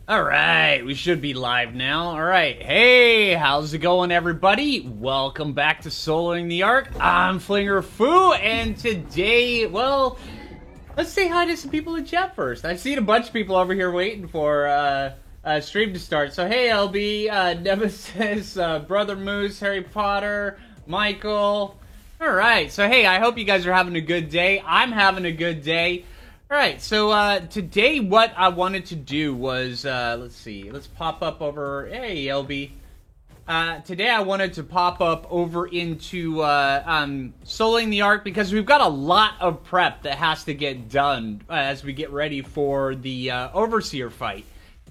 Alright, we should be live now. Alright, hey, how's it going, everybody? Welcome back to Soloing the Ark. I'm Flinger Foo, and today, well, let's say hi to some people in chat first. I've seen a bunch of people over here waiting for stream to start. So, hey, LB, Nemesis, Brother Moose, Harry Potter, Michael. Alright, so hey, I hope you guys are having a good day. I'm having a good day. Alright, so today what I wanted to do was, let's see, let's pop up over, hey LB. Today I wanted to pop up over into Soloing the Ark because we've got a lot of prep that has to get done as we get ready for the Overseer fight.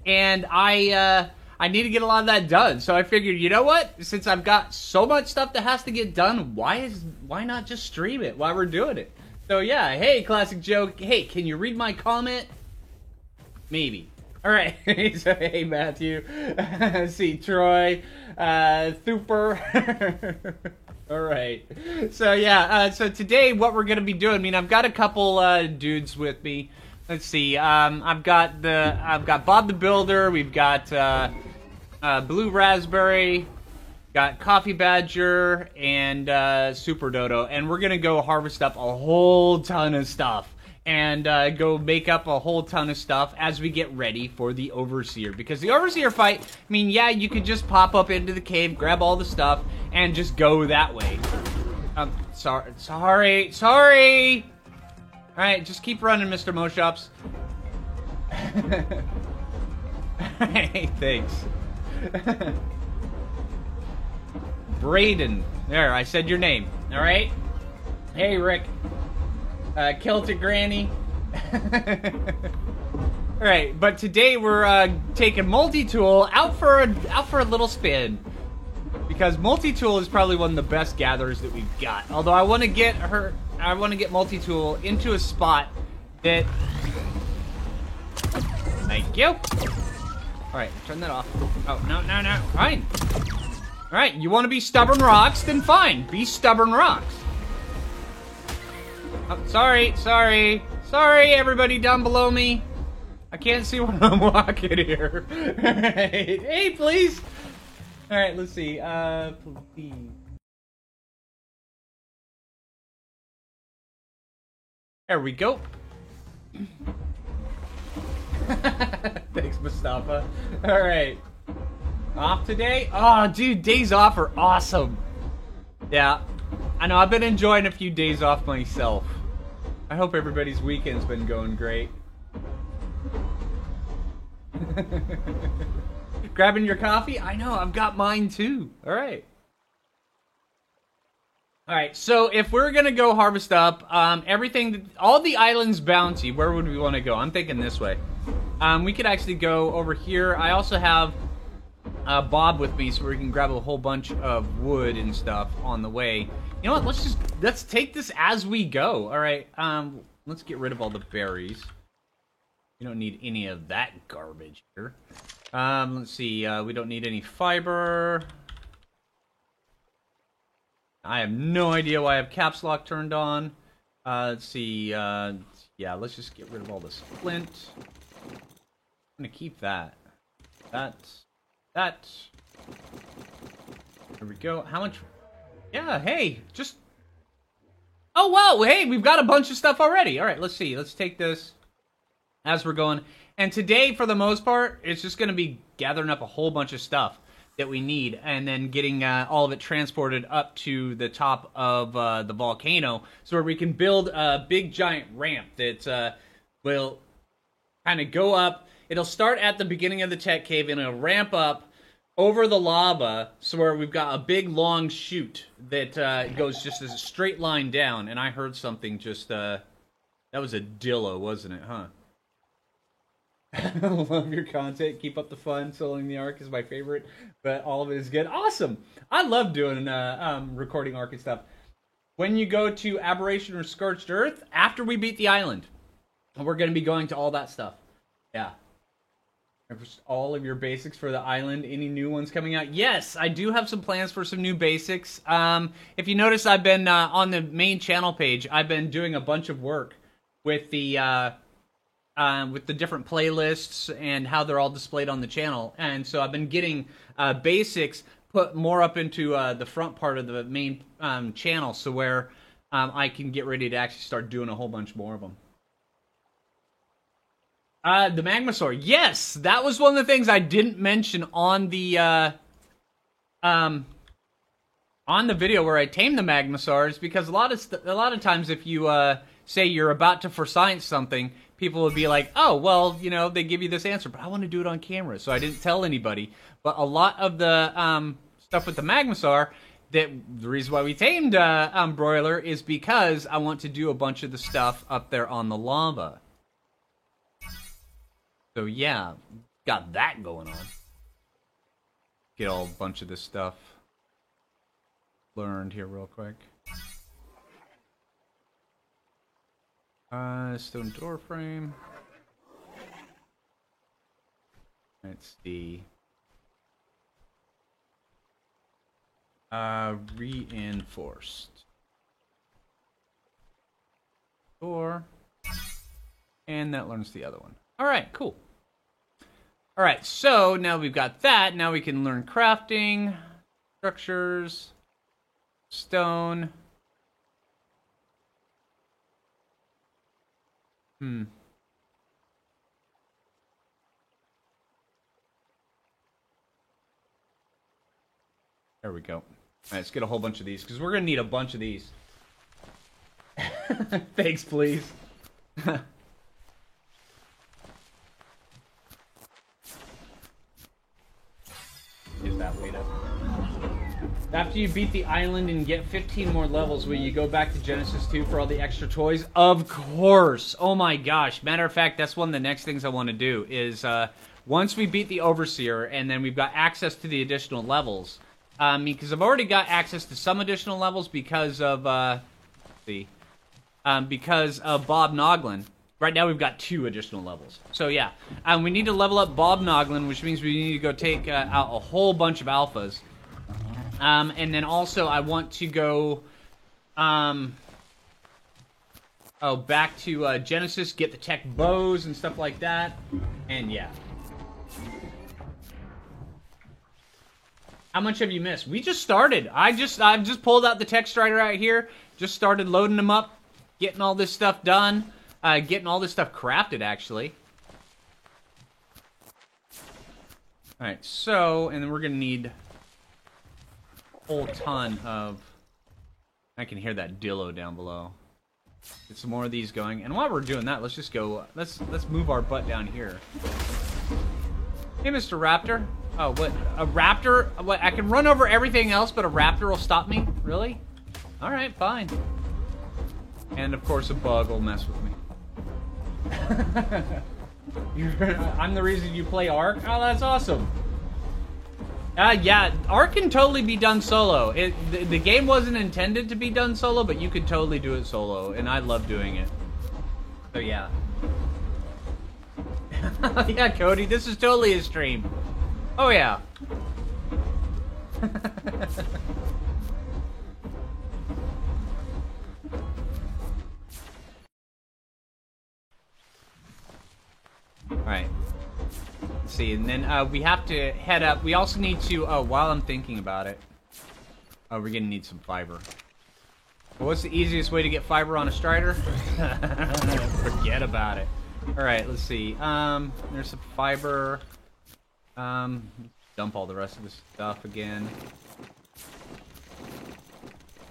And I need to get a lot of that done, so I figured, you know what? Since I've got so much stuff that has to get done, why not just stream it while we're doing it? So yeah, hey, Classic Joe, hey, can you read my comment? Maybe. Alright, so hey, Matthew, see, Troy, Thooper. Alright, so yeah, so today what we're going to be doing, I mean, I've got a couple dudes with me. Let's see, I've got Bob the Builder, we've got Blue Raspberry, got Coffee Badger, and Super Dodo, and we're gonna go harvest up a whole ton of stuff, and go make up a whole ton of stuff as we get ready for the Overseer, because the Overseer fight, I mean, yeah, you could just pop up into the cave, grab all the stuff, and just go that way. Sorry! Alright, just keep running, Mr. Moshops. Hey, thanks. Braden. There, I said your name. Alright? Hey, Rick. Celtic Granny. Alright, but today we're taking Multi-Tool out for a little spin. Because Multi-Tool is probably one of the best gatherers that we've got. Although I want to get Multi-Tool into a spot that... Thank you. Alright, turn that off. Oh, no. Fine. Alright, you want to be stubborn rocks? Then fine, be stubborn rocks. Oh, sorry, everybody down below me. I can't see when I'm walking here. Alright, hey, please. Alright, let's see, please. There we go. Thanks, Mustafa. Alright. Off today? Oh, dude, days off are awesome. Yeah, I know, I've been enjoying a few days off myself. I hope everybody's weekend's been going great. Grabbing your coffee? I know, I've got mine too. Alright. Alright, so if we're gonna go harvest up everything, all the island's bounty, where would we want to go? I'm thinking this way. We could actually go over here. I also have Bob with me, so we can grab a whole bunch of wood and stuff on the way. You know what? Let's take this as we go. All right. Let's get rid of all the berries. We don't need any of that garbage here. Let's see. We don't need any fiber. I have no idea why I have caps lock turned on. Let's see. Yeah, let's just get rid of all this flint. I'm gonna keep that. That. There we go. How much? Yeah, hey, just... Oh, wow, hey, we've got a bunch of stuff already. All right, let's see. Let's take this as we're going. And today, for the most part, it's just going to be gathering up a whole bunch of stuff that we need and then getting all of it transported up to the top of the volcano so where we can build a big, giant ramp that will kind of go up. It'll start at the beginning of the tech cave and it'll ramp up over the lava, so where we've got a big long chute that goes just as a straight line down. And I heard something just, that was a dillo, wasn't it, huh? I love your content. Keep up the fun. Soloing the Ark is my favorite, but all of it is good. Awesome! I love doing, recording Ark and stuff. When you go to Aberration or Scorched Earth, after we beat the island, we're going to be going to all that stuff. Yeah. All of your basics for the island. Any new ones coming out? Yes, I do have some plans for some new basics. If you notice, I've been on the main channel page. I've been doing a bunch of work with the with the different playlists and how they're all displayed on the channel. And so I've been getting basics put more up into the front part of the main channel, so where I can get ready to actually start doing a whole bunch more of them. The Magmasaur. Yes, that was one of the things I didn't mention on the video where I tamed the Magmasaurs, because a lot of times if you say you're about to for science something, people would be like, oh, well, you know, they give you this answer, but I want to do it on camera, so I didn't tell anybody. But a lot of the stuff with the Magmasaur, the reason why we tamed Broiler is because I want to do a bunch of the stuff up there on the lava. So yeah, got that going on. Get a bunch of this stuff learned here real quick. Stone door frame. Let's see. Reinforced door, and that learns the other one. All right, cool. All right, so now we've got that. Now we can learn crafting, structures, stone. There we go. All right, let's get a whole bunch of these, because we're going to need a bunch of these. Thanks, please. Is that weight up? After you beat the island and get 15 more levels, will you go back to Genesis 2 for all the extra toys? Of course! Oh my gosh. Matter of fact, that's one of the next things I want to do, is once we beat the Overseer and then we've got access to the additional levels, because I've already got access to some additional levels because of, because of Bob Noglin. Right now we've got 2 additional levels. So yeah, we need to level up Bob Noglin, which means we need to go take out a whole bunch of alphas. And then also I want to go, back to Genesis, get the tech bows and stuff like that, and yeah. How much have you missed? We just started. I've just pulled out the tech strider out here, just started loading them up, getting all this stuff done, getting all this stuff crafted, actually. Alright, so, and then we're gonna need a whole ton of... I can hear that Dillo down below. Get some more of these going. And while we're doing that, let's just go... Let's move our butt down here. Hey, Mr. Raptor. Oh, what? A raptor? What? I can run over everything else, but a raptor will stop me? Really? Alright, fine. And, of course, a bug will mess with me. I'm the reason you play Ark? Oh, that's awesome. Yeah, Ark can totally be done solo. The game wasn't intended to be done solo, but you could totally do it solo, and I love doing it. So, yeah. Yeah, Cody, this is totally a stream. Oh, yeah. Alright. Let's see, and then we have to head up. We also need to, while I'm thinking about it, we're gonna need some fiber. Well, what's the easiest way to get fiber on a Strider? Forget about it. Alright, let's see. There's some fiber. Dump all the rest of this stuff again.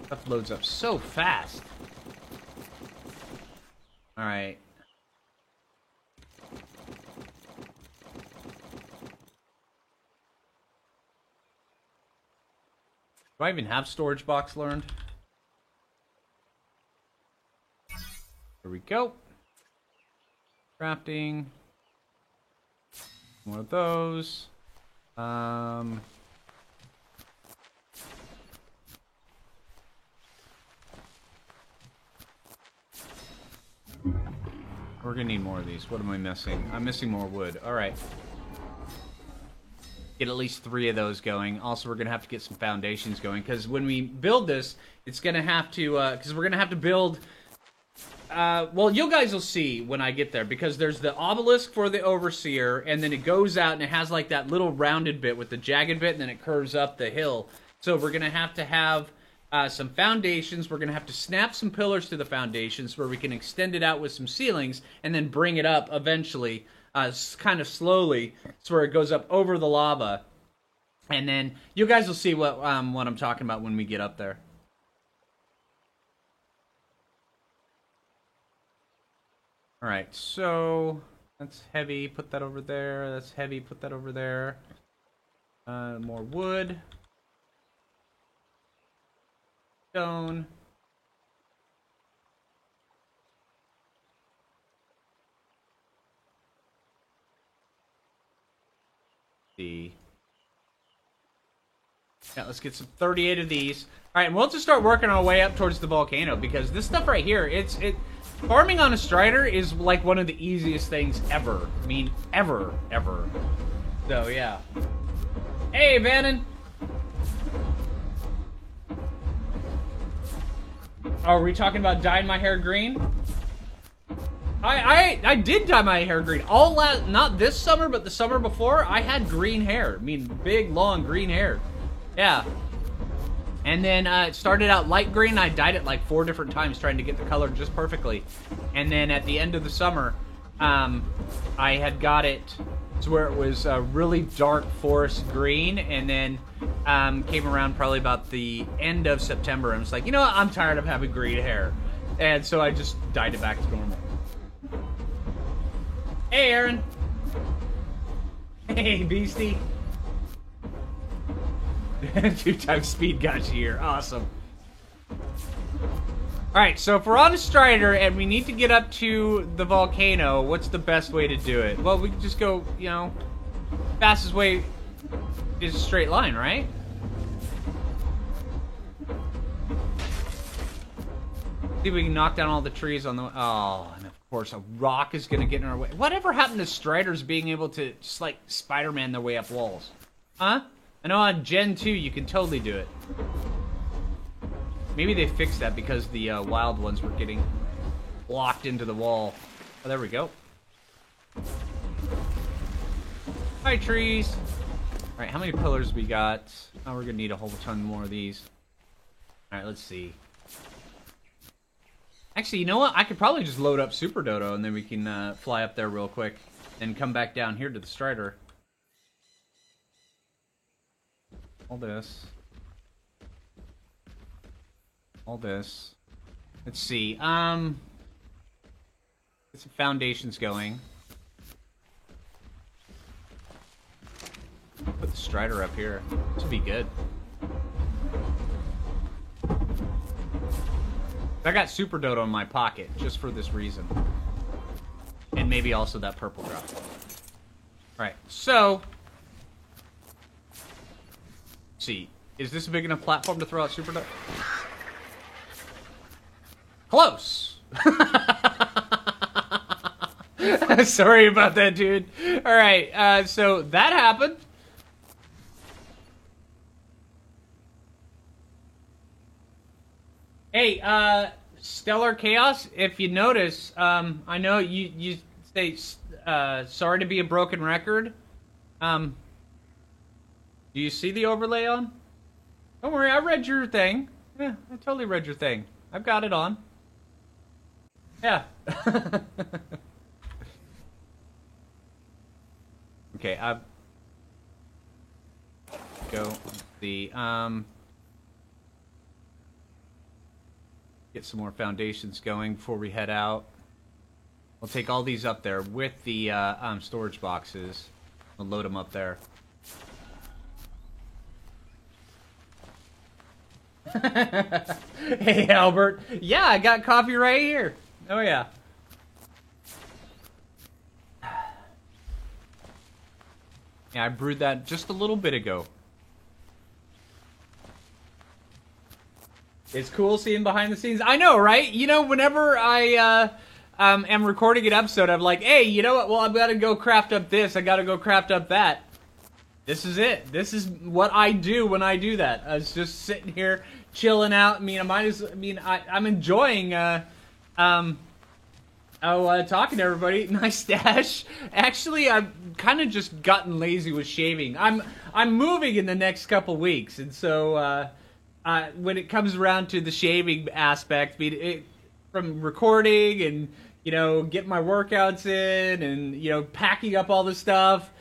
Stuff loads up so fast. Alright. Do I even have storage box learned? Here we go. Crafting. More of those. We're gonna need more of these. What am I missing? I'm missing more wood. Alright. Get at least 3 of those going. Also, we're gonna have to get some foundations going, because when we build this, it's gonna have to, because we're gonna have to build well, you guys will see when I get there, because there's the obelisk for the Overseer, and then it goes out and it has like that little rounded bit with the jagged bit, and then it curves up the hill. So we're going to have some foundations. We're going to have to snap some pillars to the foundations where we can extend it out with some ceilings, and then bring it up eventually, kind of slowly, so where it goes up over the lava. And then you guys will see what I'm talking about when we get up there. All right, so that's heavy. Put that over there. That's heavy. Put that over there. More wood. Stone. See. Yeah, let's get some 38 of these. All right, and we'll just start working our way up towards the volcano, because this stuff right here, farming on a Strider is like one of the easiest things ever. I mean, ever. So, yeah. Hey, Vannon. Are we talking about dyeing my hair green? I did dye my hair green. Not this summer, but the summer before, I had green hair. I mean, big, long green hair. Yeah. And then it started out light green. I dyed it like 4 different times trying to get the color just perfectly. And then at the end of the summer, I had got it to where it was a really dark forest green. And then came around probably about the end of September and was like, you know what? I'm tired of having green hair. And so I just dyed it back to normal. Hey, Aaron. Hey, Beastie. 2 times speed got you here. Awesome. Alright, so if we're on a Strider and we need to get up to the volcano, what's the best way to do it? Well, we can just go, you know, fastest way is a straight line, right? See if we can knock down all the trees on the... Oh, and of course a rock is going to get in our way. Whatever happened to Striders being able to just, like, Spider-Man their way up walls? Huh? I know on Gen 2 you can totally do it. Maybe they fixed that because the wild ones were getting locked into the wall. Oh, there we go. Hi, trees. Alright, how many pillars we got? Oh, we're gonna need a whole ton more of these. Alright, let's see. Actually, you know what? I could probably just load up Super Dodo and then we can fly up there real quick and come back down here to the Strider. All this. All this. Let's see. Get some foundations going. Put the Strider up here. This would be good. I got Super Dodo in my pocket just for this reason. And maybe also that purple drop. Alright, so... Let's see. Is this a big enough platform to throw out Super Dodo? Close! Sorry about that, dude. Alright, so that happened. Hey, Stellar Chaos, if you notice, I know you say, sorry to be a broken record. Do you see the overlay on? Don't worry, I read your thing. Yeah, I totally read your thing. I've got it on. Yeah. Okay, go the, get some more foundations going before we head out. We'll take all these up there with the storage boxes. We'll load them up there. Hey, Albert. Yeah, I got coffee right here. Oh, yeah. Yeah, I brewed that just a little bit ago. It's cool seeing behind the scenes. I know, right? You know, whenever I am recording an episode, I'm like, hey, you know what? Well, I've got to go craft up this. I got to go craft up that. This is it. This is what I do when I do that. I was just sitting here chilling out. I mean, I'm enjoying Oh, talking to everybody. Nice stash. Actually, I've kind of just gotten lazy with shaving. I'm moving in the next couple weeks, and so when it comes around to the shaving aspect, from recording and getting my workouts in and packing up all the stuff,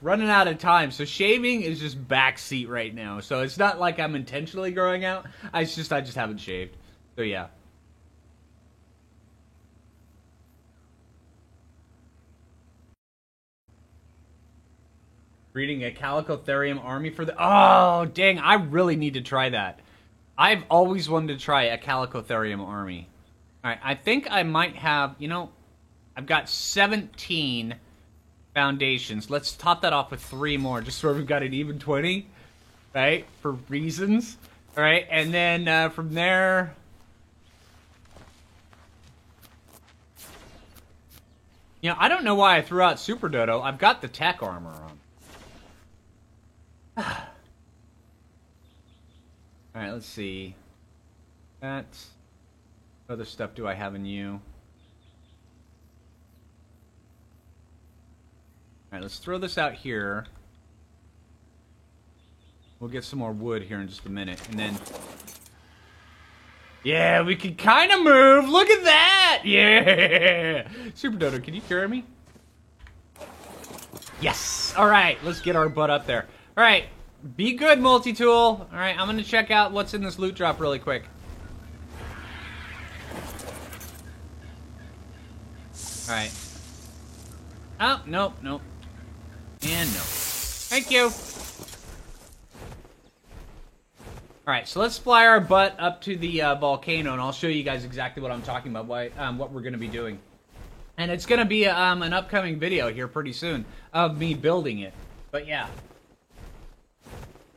running out of time. So shaving is just backseat right now. So it's not like I'm intentionally growing out. I just haven't shaved. So yeah. Breeding a Calicotherium army for the... Oh, dang, I really need to try that. I've always wanted to try a Calicotherium army. Alright, I think I might have... I've got 17 foundations. Let's top that off with 3 more, just so we've got an even 20. Right? For reasons. Alright, and then from there... I don't know why I threw out Super Dodo. I've got the tech armor on. Alright, let's see. What other stuff do I have in you? Alright, let's throw this out here. We'll get some more wood here in just a minute, and then... Yeah, we can kind of move! Look at that! Yeah! Super Dodo, can you carry me? Yes! Alright, let's get our butt up there. Alright, be good, multi-tool. Alright, I'm gonna check out what's in this loot drop really quick. Alright. Oh, nope, nope. And no. Thank you! Alright, so let's fly our butt up to the volcano, and I'll show you guys exactly what I'm talking about, what we're gonna be doing. And it's gonna be an upcoming video here pretty soon of me building it. But yeah.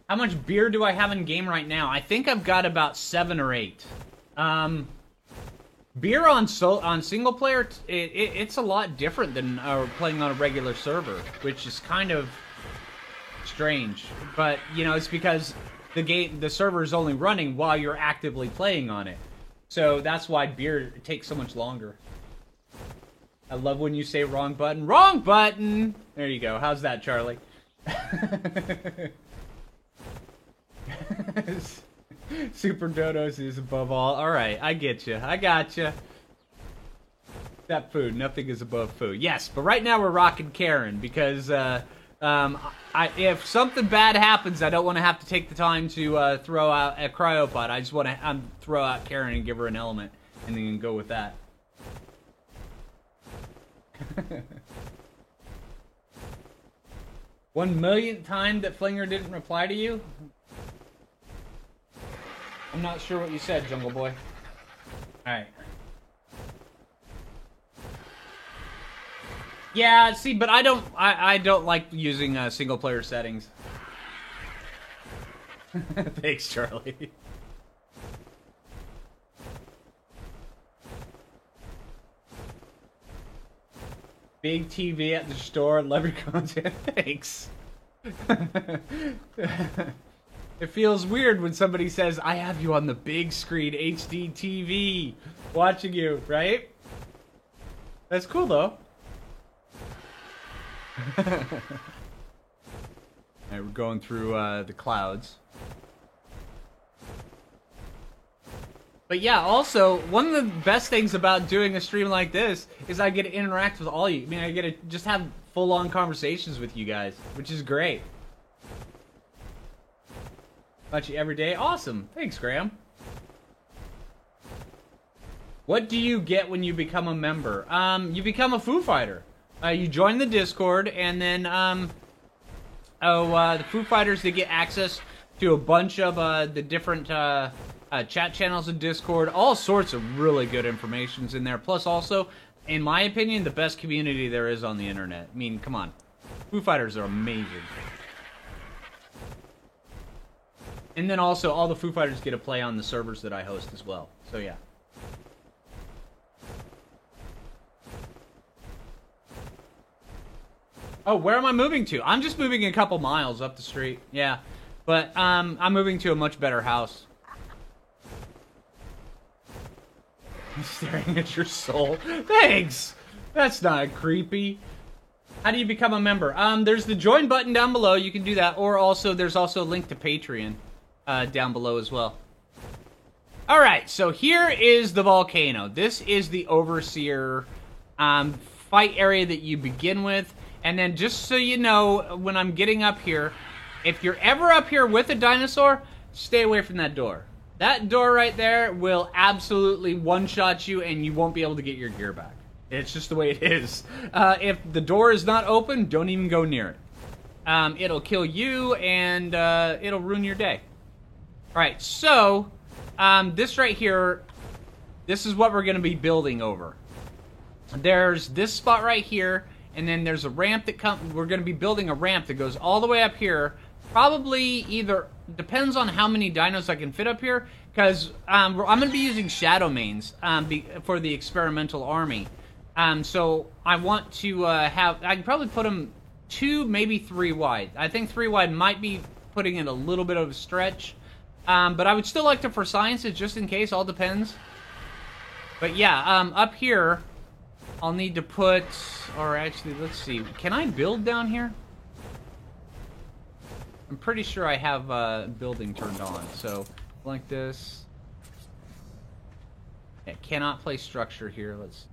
How much beer do I have in game right now? I think I've got about 7 or 8. Beer on single player, it's a lot different than playing on a regular server, which is kind of strange. But it's because the server is only running while you're actively playing on it, so that's why beer takes so much longer. I love when you say wrong button. Wrong button! There you go. How's that, Charlie? Super Dodos is above all. Alright, I get you. I got you. Except food. Nothing is above food. Yes, but right now we're rocking Karen because if something bad happens, I don't want to have to take the time to throw out a cryopod. I just want to throw out Karen and give her an element and then go with that. 1 millionth time that Flinger didn't reply to you? I'm not sure what you said, Jungle Boy. Alright. Yeah, see, but I don't like using single player settings. Thanks, Charlie. Big TV at the store, love your content. Thanks. It feels weird when somebody says, I have you on the big screen HD TV watching you, right? That's cool, though. Alright, we're going through the clouds. But yeah, also, one of the best things about doing a stream like this is I get to interact with all you. I mean, I get to just have full-on conversations with you guys, which is great. Watch you every day. Awesome. Thanks, Graham. What do you get when you become a member? You become a Foo Fighter. You join the Discord, and then, the Foo Fighters, they get access to a bunch of, the different, chat channels in Discord. All sorts of really good information's in there. Plus, also, in my opinion, the best community there is on the internet. I mean, come on. Foo Fighters are amazing. And then also, all the Foo Fighters get to play on the servers that I host as well. So, yeah. Oh, where am I moving to? I'm just moving a couple miles up the street. Yeah. But, I'm moving to a much better house. Staring at your soul. Thanks! That's not creepy. How do you become a member? There's the join button down below. You can do that. Or also, there's also a link to Patreon down below as well. Alright, so here is the volcano. This is the Overseer fight area that you begin with. And then just so you know, when I'm getting up here, if you're ever up here with a dinosaur, stay away from that door. That door right there will absolutely one-shot you and you won't be able to get your gear back. It's just the way it is. If the door is not open, don't even go near it. It'll kill you and it'll ruin your day. Alright, so this right here, this is what we're going to be building over. There's this spot right here, and then there's a ramp that comes. We're going to be building a ramp that goes all the way up here. Probably either, depends on how many dinos I can fit up here, because I'm going to be using shadow mains for the experimental army. So I want to have, I can probably put them 2, maybe 3 wide. I think 3 wide might be putting it a little bit of a stretch. But I would still like to for sciences just in case, all depends. But yeah, up here, I'll need to put, or actually, let's see, can I build down here? I'm pretty sure I have building turned on, so like this. Yeah, cannot place structure here, let's.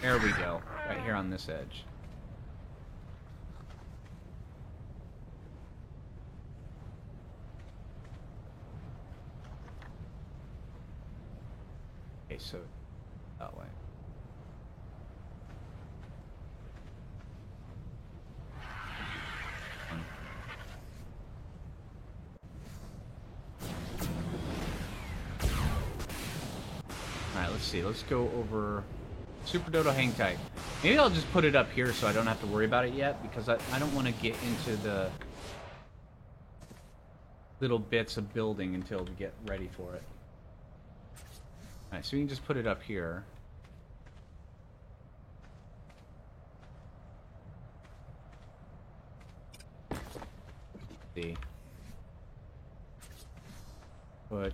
There we go, right here on this edge. Okay, so that way. Alright, let's see. Let's go over Super Dodo hang tight. Maybe I'll just put it up here so I don't have to worry about it yet, because I don't want to get into the little bits of building until we get ready for it. Alright, so we can just put it up here. See. Put.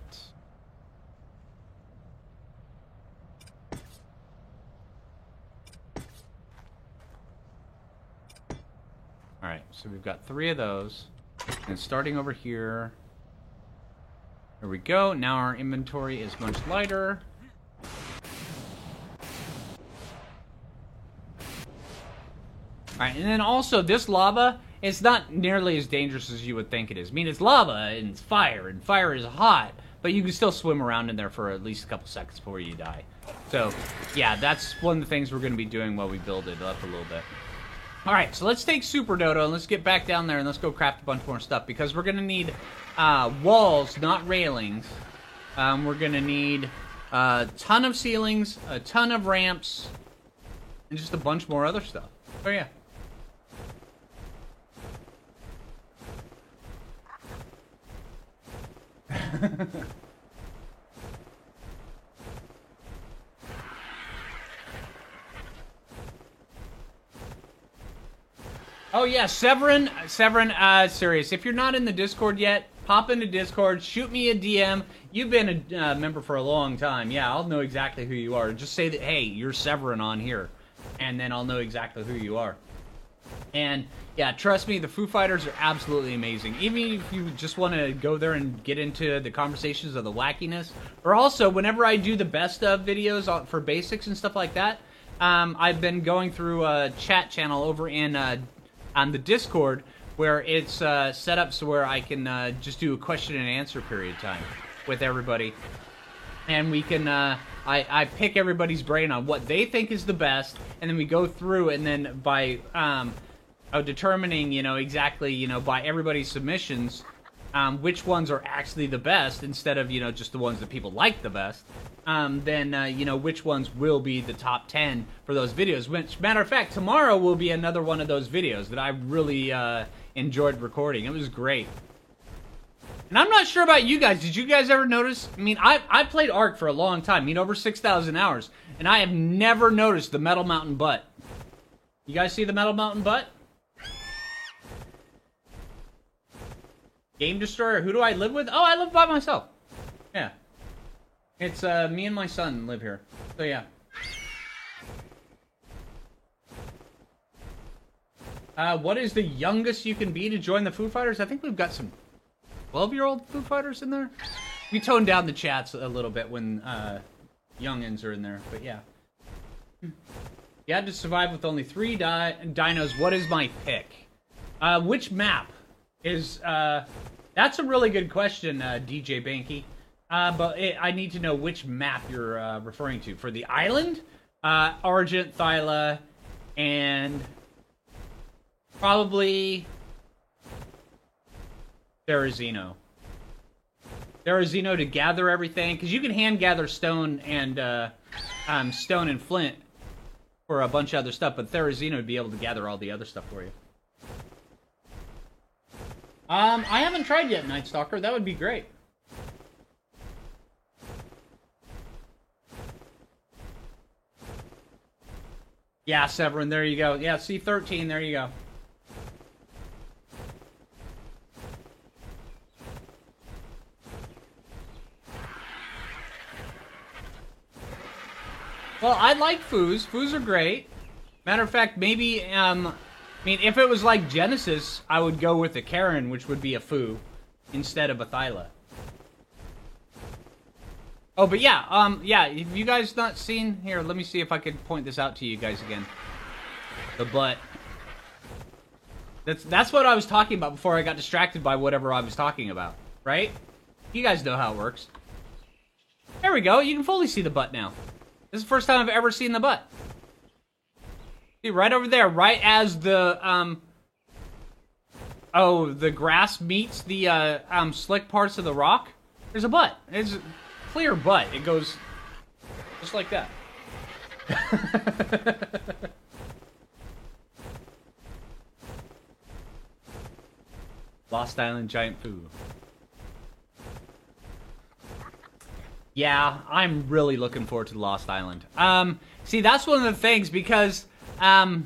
Alright, so we've got 3 of those. And starting over here. There we go. Now our inventory is much lighter. Alright, and then also this lava is not nearly as dangerous as you would think it is. I mean, it's lava and it's fire, and fire is hot, but you can still swim around in there for at least a couple seconds before you die. So, yeah, that's one of the things we're going to be doing while we build it up a little bit. Alright, so let's take Super Dodo and let's get back down there and let's go craft a bunch more stuff, because we're going to need walls, not railings. We're going to need a ton of ceilings, a ton of ramps, and just a bunch more other stuff. Oh, yeah. Oh yeah, Severin, serious. If you're not in the Discord yet, pop into Discord, shoot me a DM. You've been a member for a long time. Yeah, I'll know exactly who you are. Just say that, hey, you're Severin on here, and then I'll know exactly who you are. And yeah, trust me, the Foo Fighters are absolutely amazing. Even if you just want to go there and get into the conversations of the wackiness, or also whenever I do the best of videos for basics and stuff like that, I've been going through a chat channel over in on the Discord where it's set up so where I can just do a question and answer period time with everybody, and we can I pick everybody's brain on what they think is the best, and then we go through, and then by determining, you know, exactly, you know, by everybody's submissions, which ones are actually the best, instead of, you know, just the ones that people like the best, then, you know, which ones will be the top 10 for those videos. Which, matter of fact, tomorrow will be another one of those videos that I really enjoyed recording. It was great. And I'm not sure about you guys. Did you guys ever notice? I mean, I played Ark for a long time. I mean, over 6,000 hours. And I have never noticed the Metal Mountain butt. You guys see the Metal Mountain butt? Game Destroyer, who do I live with? Oh, I live by myself. Yeah. It's, me and my son live here. So, yeah. What is the youngest you can be to join the Foo Fighters? I think we've got some 12-year-old Foo Fighters in there. We toned down the chats a little bit when, youngins are in there, but yeah. You had to survive with only 3 dinos. What is my pick? Which map is, that's a really good question, DJ Banky. But I need to know which map you're, referring to. For the island, Argent, Thyla, and probably Therizino. Therizino to gather everything, because you can hand gather stone and flint for a bunch of other stuff, but Therizino would be able to gather all the other stuff for you. I haven't tried yet, Night Stalker. That would be great. Yeah, Severin, there you go. Yeah, C13, there you go. Well, I like Foos. Foos are great. Matter of fact, maybe, I mean, if it was like Genesis, I would go with a Karen, which would be a Foo, instead of a Thyla. Oh, but yeah, yeah, if you guys not seen, here, let me see if I can point this out to you guys again. The butt. That's what I was talking about before I got distracted by whatever I was talking about, right? You guys know how it works. There we go, you can fully see the butt now. This is the first time I've ever seen the butt. See, right over there, right as the, oh, the grass meets the, slick parts of the rock, there's a butt. It's a clear butt. It goes just like that. Lost Island Giant Foo. Yeah, I'm really looking forward to Lost Island. See, that's one of the things, because, to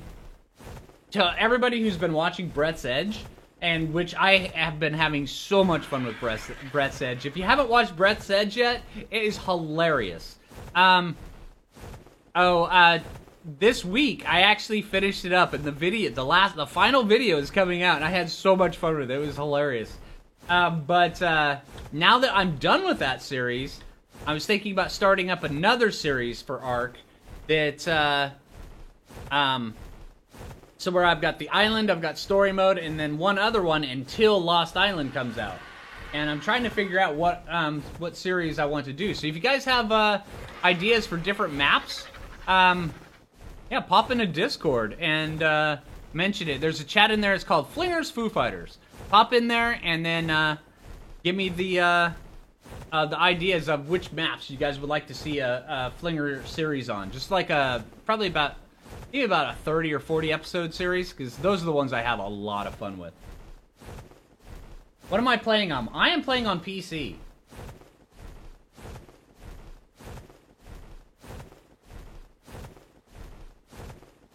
everybody who's been watching Brett's Edge, and which I have been having so much fun with Brett's Edge. If you haven't watched Brett's Edge yet, it is hilarious. This week, I actually finished it up, and the final video is coming out, and I had so much fun with it. It was hilarious. But now that I'm done with that series, I was thinking about starting up another series for Ark that, so where I've got the island, I've got story mode, and then one other one until Lost Island comes out. And I'm trying to figure out what series I want to do. So if you guys have ideas for different maps, yeah, pop in a Discord and mention it. There's a chat in there. It's called Flingers Foo Fighters. Pop in there and then give me the ideas of which maps you guys would like to see a Flinger series on. Just like probably maybe about a 30 or 40 episode series, because those are the ones I have a lot of fun with. What am I playing on? I am playing on PC.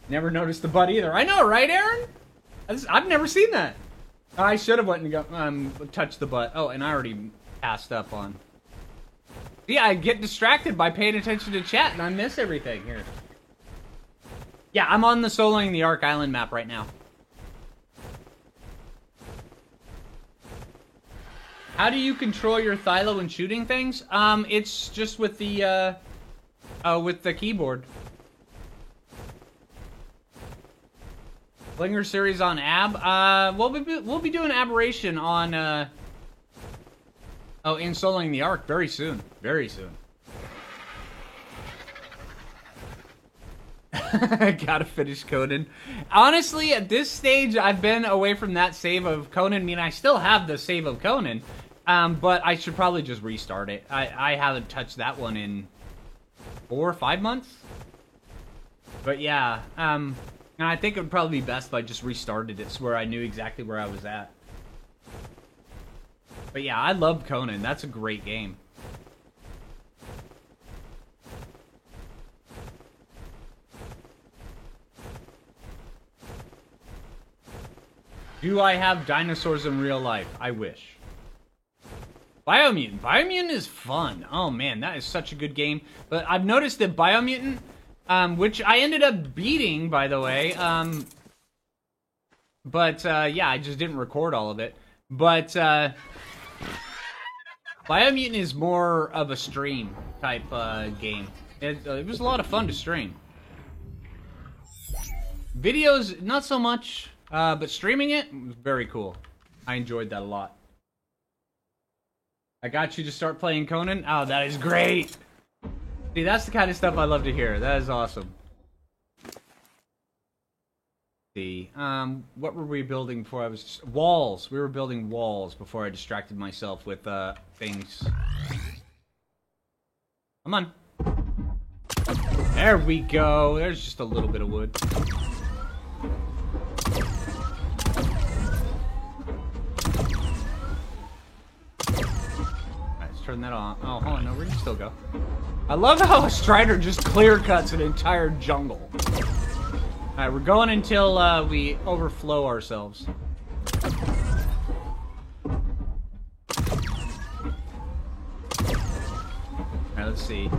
Never noticed the butt either. I know, right, Aaron? I've never seen that. I should have went and touched the butt. Oh, and I already passed up on. Yeah, I get distracted by paying attention to chat, and I miss everything here. Yeah, I'm on the soloing the Ark Island map right now. How do you control your Thylo when shooting things? It's just with the keyboard. Flinger series on Ab. We'll be doing Aberration on in soloing the Ark very soon. Very soon. Gotta finish Conan. Honestly, at this stage, I've been away from that save of Conan. I mean, I still have the save of Conan, but I should probably just restart it. I haven't touched that one in 4 or 5 months. But yeah, and I think it would probably be best if I just restarted it so where I knew exactly where I was at. But yeah, I love Conan. That's a great game. Do I have dinosaurs in real life? I wish. Biomutant. Biomutant is fun. Oh man, that is such a good game. But I've noticed that Biomutant, which I ended up beating, by the way, yeah, I just didn't record all of it. But Biomutant is more of a stream type game. It was a lot of fun to stream. Videos, not so much, but streaming it was very cool. I enjoyed that a lot. I got you to start playing Conan? Oh, that is great! See, that's the kind of stuff I love to hear. That is awesome. See, what were we building before I was... Walls! We were building walls before I distracted myself with, things. Come on. There we go. There's just a little bit of wood. Turn that on. Oh, hold on. No, we can still go. I love how a Strider just clear cuts an entire jungle. Alright, we're going until we overflow ourselves. Alright, let's see.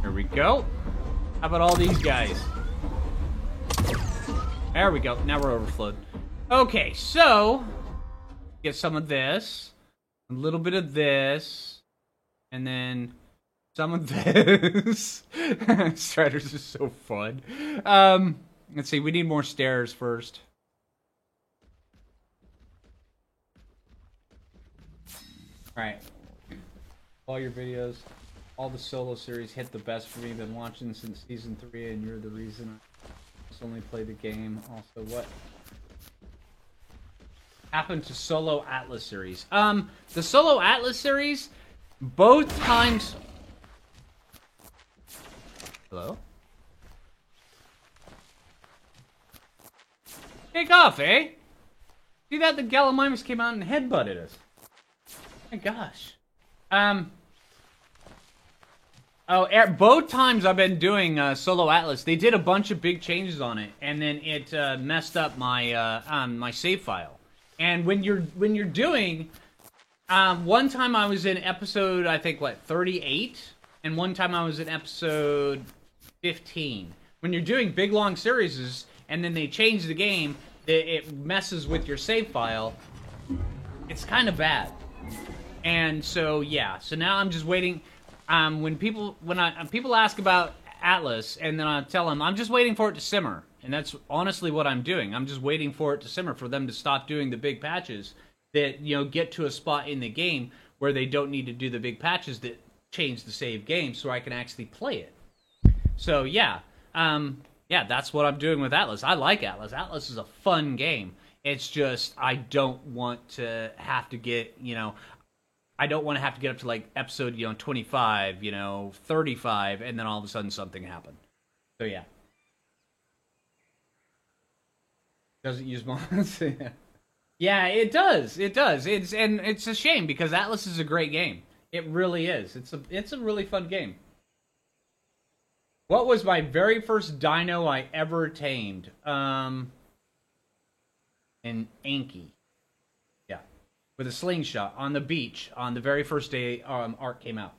There we go. How about all these guys? There we go. Now we're overflowed. Okay, so... get some of this, a little bit of this, and then some of this. Striders is so fun. Let's see, we need more stairs first. Alright. All your videos, all the solo series hit the best for me. Been watching since season 3, and you're the reason I just only play the game. Also, what happened to Solo Atlas series? The Solo Atlas series, both times... Hello? Take off, eh? See that? The Gallimimus came out and headbutted us. My gosh. Both times I've been doing Solo Atlas, they did a bunch of big changes on it, and then it messed up my my save file. And when you're doing, one time I was in episode, I think, what, 38? And one time I was in episode 15. When you're doing big, long series, and then they change the game, it messes with your save file. It's kind of bad. And so, yeah. So now I'm just waiting. When people ask about Atlas, and then I tell them, I'm just waiting for it to simmer. And that's honestly what I'm doing. I'm just waiting for it to simmer, for them to stop doing the big patches that, you know, get to a spot in the game where they don't need to do the big patches that change the save game, so I can actually play it. So, yeah. Yeah, that's what I'm doing with Atlas. I like Atlas. Atlas is a fun game. It's just, I don't want to have to get, you know... I don't want to have to get up to, like, episode, 25, 35, and then all of a sudden something happened. So, yeah. Doesn't use mods. Yeah, it does. It does. It's a shame because Atlas is a great game. It really is. It's a really fun game. What was my very first dino I ever tamed? An Anki. Yeah, with a slingshot on the beach on the very first day Ark came out.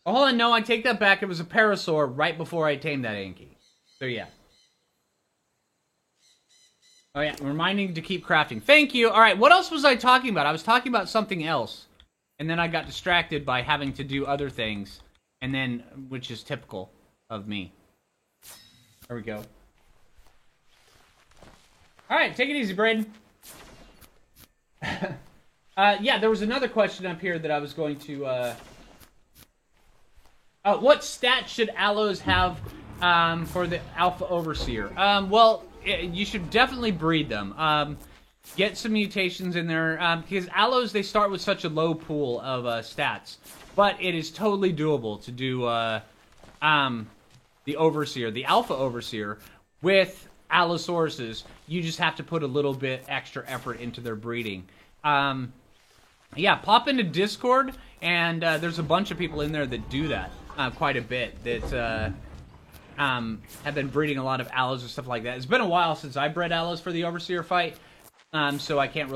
Oh, hold on, no, I take that back. It was a Parasaur right before I tamed that Anki. So yeah. Oh yeah, reminding to keep crafting. Thank you. All right, what else was I talking about? I was talking about something else, and then I got distracted by having to do other things, and then, which is typical of me. There we go. All right, take it easy, Braden. Yeah, there was another question up here that I was going to. What stats should Allos have for the Alpha Overseer? Well. You should definitely breed them. Get some mutations in there, because Allos, they start with such a low pool of stats. But it is totally doable to do the Overseer, the Alpha Overseer, with Allosauruses. You just have to put a little bit extra effort into their breeding. Yeah, pop into Discord, and there's a bunch of people in there that do that quite a bit. That... have been breeding a lot of Allos and stuff like that. It's been a while since I bred Allos for the Overseer fight, So I don't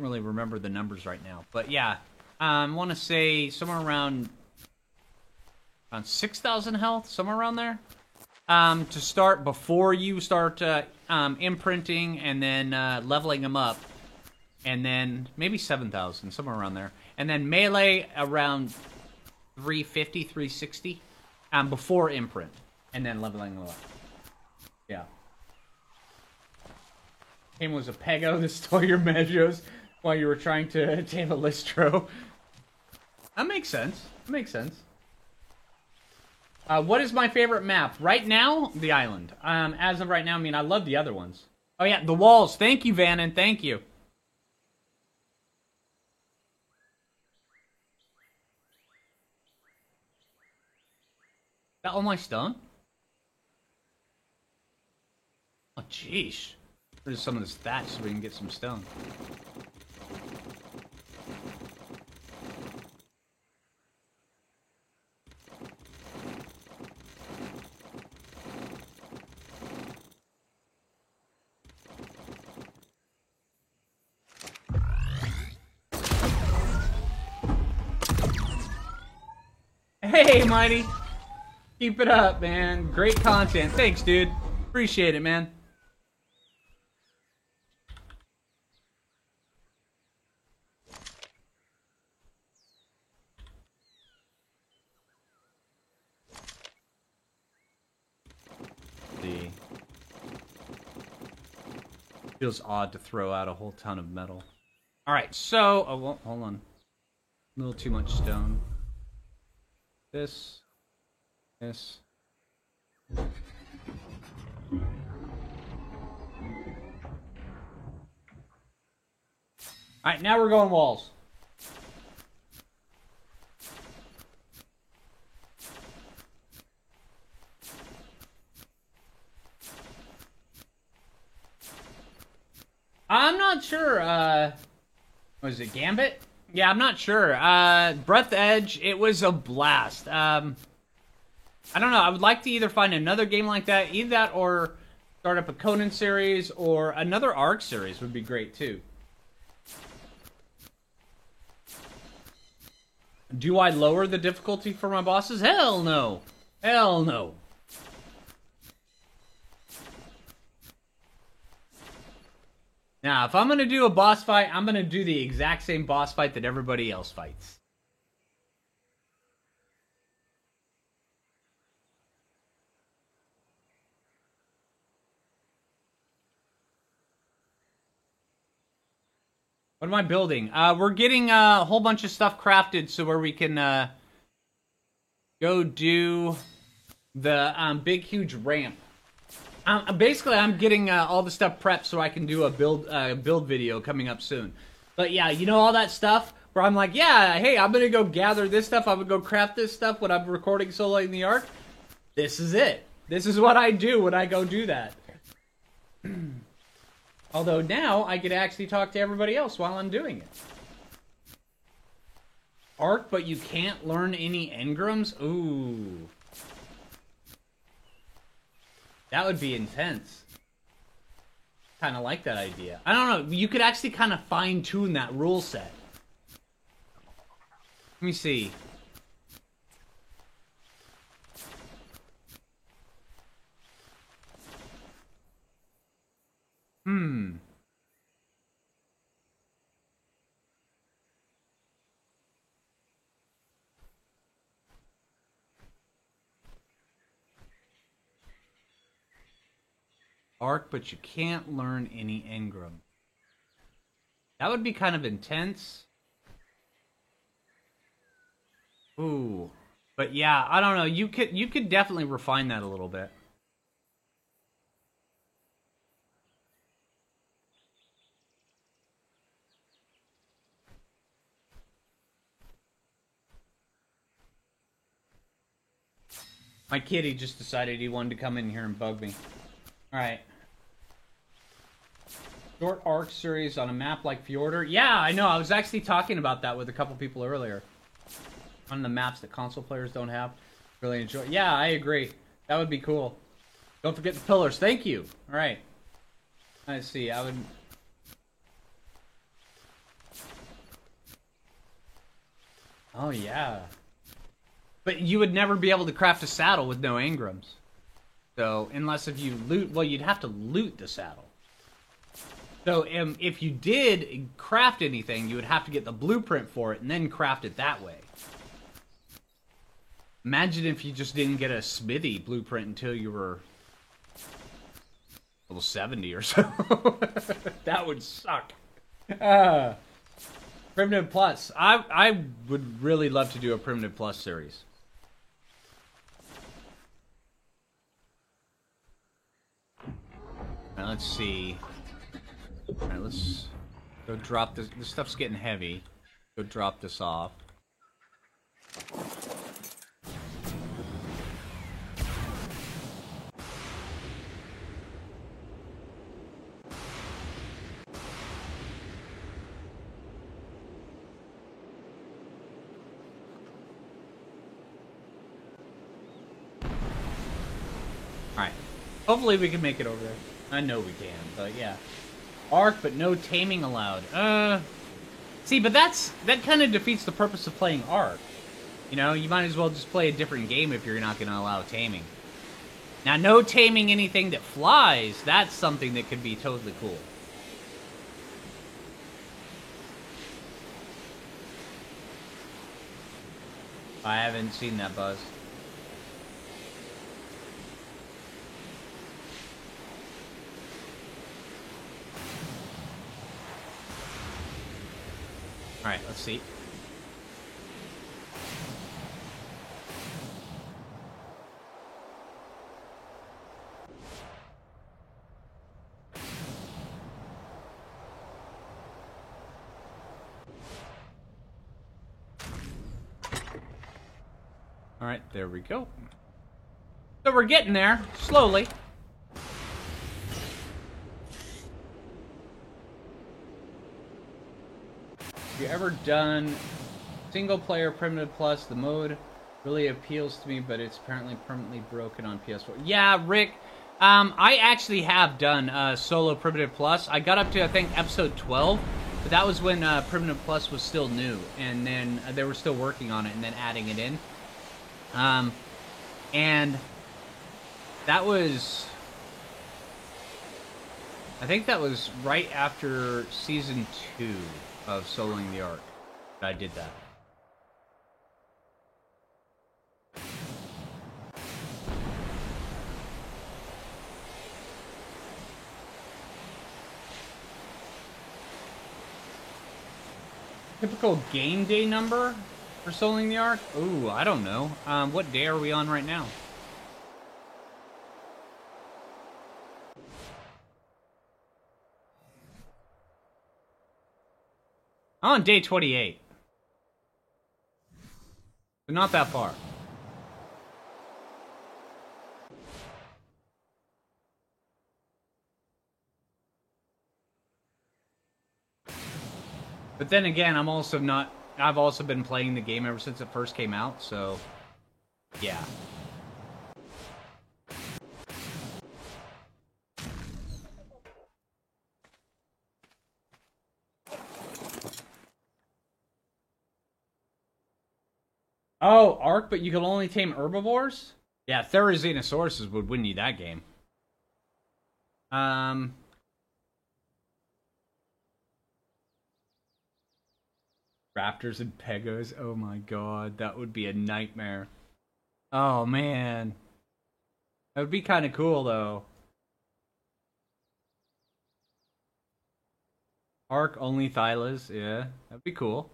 really remember the numbers right now. But yeah, I want to say somewhere around 6,000 health, somewhere around there. To start before you start imprinting and then leveling them up. And then maybe 7,000, somewhere around there. And then melee around 350, 360 before imprint. And then leveling them up. Yeah. Game was a Pego to store your Medjos while you were trying to tame a Listro. That makes sense. That makes sense. What is my favorite map? Right now, the island. As of right now, I mean, I love the other ones. Oh yeah, the walls. Thank you, Vannon. Thank you. Is that all my stone? Oh, jeez. There's some of this thatch so we can get some stone. Hey, Mighty! Keep it up, man. Great content. Thanks, dude. Appreciate it, man. Feels odd to throw out a whole ton of metal. Alright, so... Oh, well, hold on. A little too much stone. This. Alright, now we're going walls. I'm not sure, was it Gambit? Yeah, I'm not sure. Breath Edge, it was a blast. I don't know, I would like to either find another game like that, either that or start up a Conan series, or another Ark series would be great too. Do I lower the difficulty for my bosses? Hell no! Hell no! Now, if I'm going to do a boss fight, I'm going to do the exact same boss fight that everybody else fights. What am I building? We're getting a whole bunch of stuff crafted so where we can go do the big, huge ramp. Basically, I'm getting all the stuff prepped so I can do a build video coming up soon. But yeah, you know all that stuff where I'm like, yeah, hey, I'm gonna go gather this stuff. I'm gonna go craft this stuff when I'm recording Solo in the Ark. This is it. This is what I do when I go do that. Although now I can actually talk to everybody else while I'm doing it. Ark, but you can't learn any engrams? Ooh. That would be intense. Kind of like that idea. I don't know. You could actually kind of fine-tune that rule set. Let me see. Ark, but you can't learn any engram. That would be kind of intense. Ooh. But yeah, I don't know. You could definitely refine that a little bit. My kitty just decided he wanted to come in here and bug me. Alright. Short Ark series on a map like Fjordur. Yeah, I know. I was actually talking about that with a couple people earlier. On the maps that console players don't have. Really enjoy. Yeah, I agree. That would be cool. Don't forget the pillars. Thank you. Alright. Let's see. I would... Oh, yeah. But you would never be able to craft a saddle with no engrams. So, unless if you loot... Well, you'd have to loot the saddle. So, if you did craft anything, you would have to get the blueprint for it and then craft it that way. Imagine if you just didn't get a smithy blueprint until you were... level 70 or so. That would suck. Primitive Plus. I would really love to do a Primitive Plus series. Now, let's see. Alright, let's go drop this. This stuff's getting heavy. Go drop this off. Alright. Hopefully we can make it over there. I know we can, but yeah. Arc, but no taming allowed. See, but that kind of defeats the purpose of playing Arc. You know, you might as well just play a different game if you're not going to allow taming. Now, no taming anything that flies, that's something that could be totally cool. I haven't seen that, Buzz. Alright, let's see. Alright, there we go. So we're getting there, slowly. Have you ever done single player Primitive Plus? The mode really appeals to me, but it's apparently permanently broken on PS4. Yeah, Rick, I actually have done solo Primitive Plus. I got up to, I think, episode 12, but that was when Primitive Plus was still new, and then they were still working on it and then adding it in. And that was... I think that was right after Season 2 of Soloing the Ark that I did that. Typical game day number for Soloing the Ark? Ooh, I don't know. What day are we on right now? I'm on day 28. But not that far. But then again, I'm also not... I've also been playing the game ever since it first came out, so... yeah. Oh, Ark, but you can only tame herbivores? Yeah, Therizinosaurus would win you that game. Raptors and Pegos. Oh my god, that would be a nightmare. Oh man. That would be kind of cool though. Ark only Thylas, yeah. That'd be cool.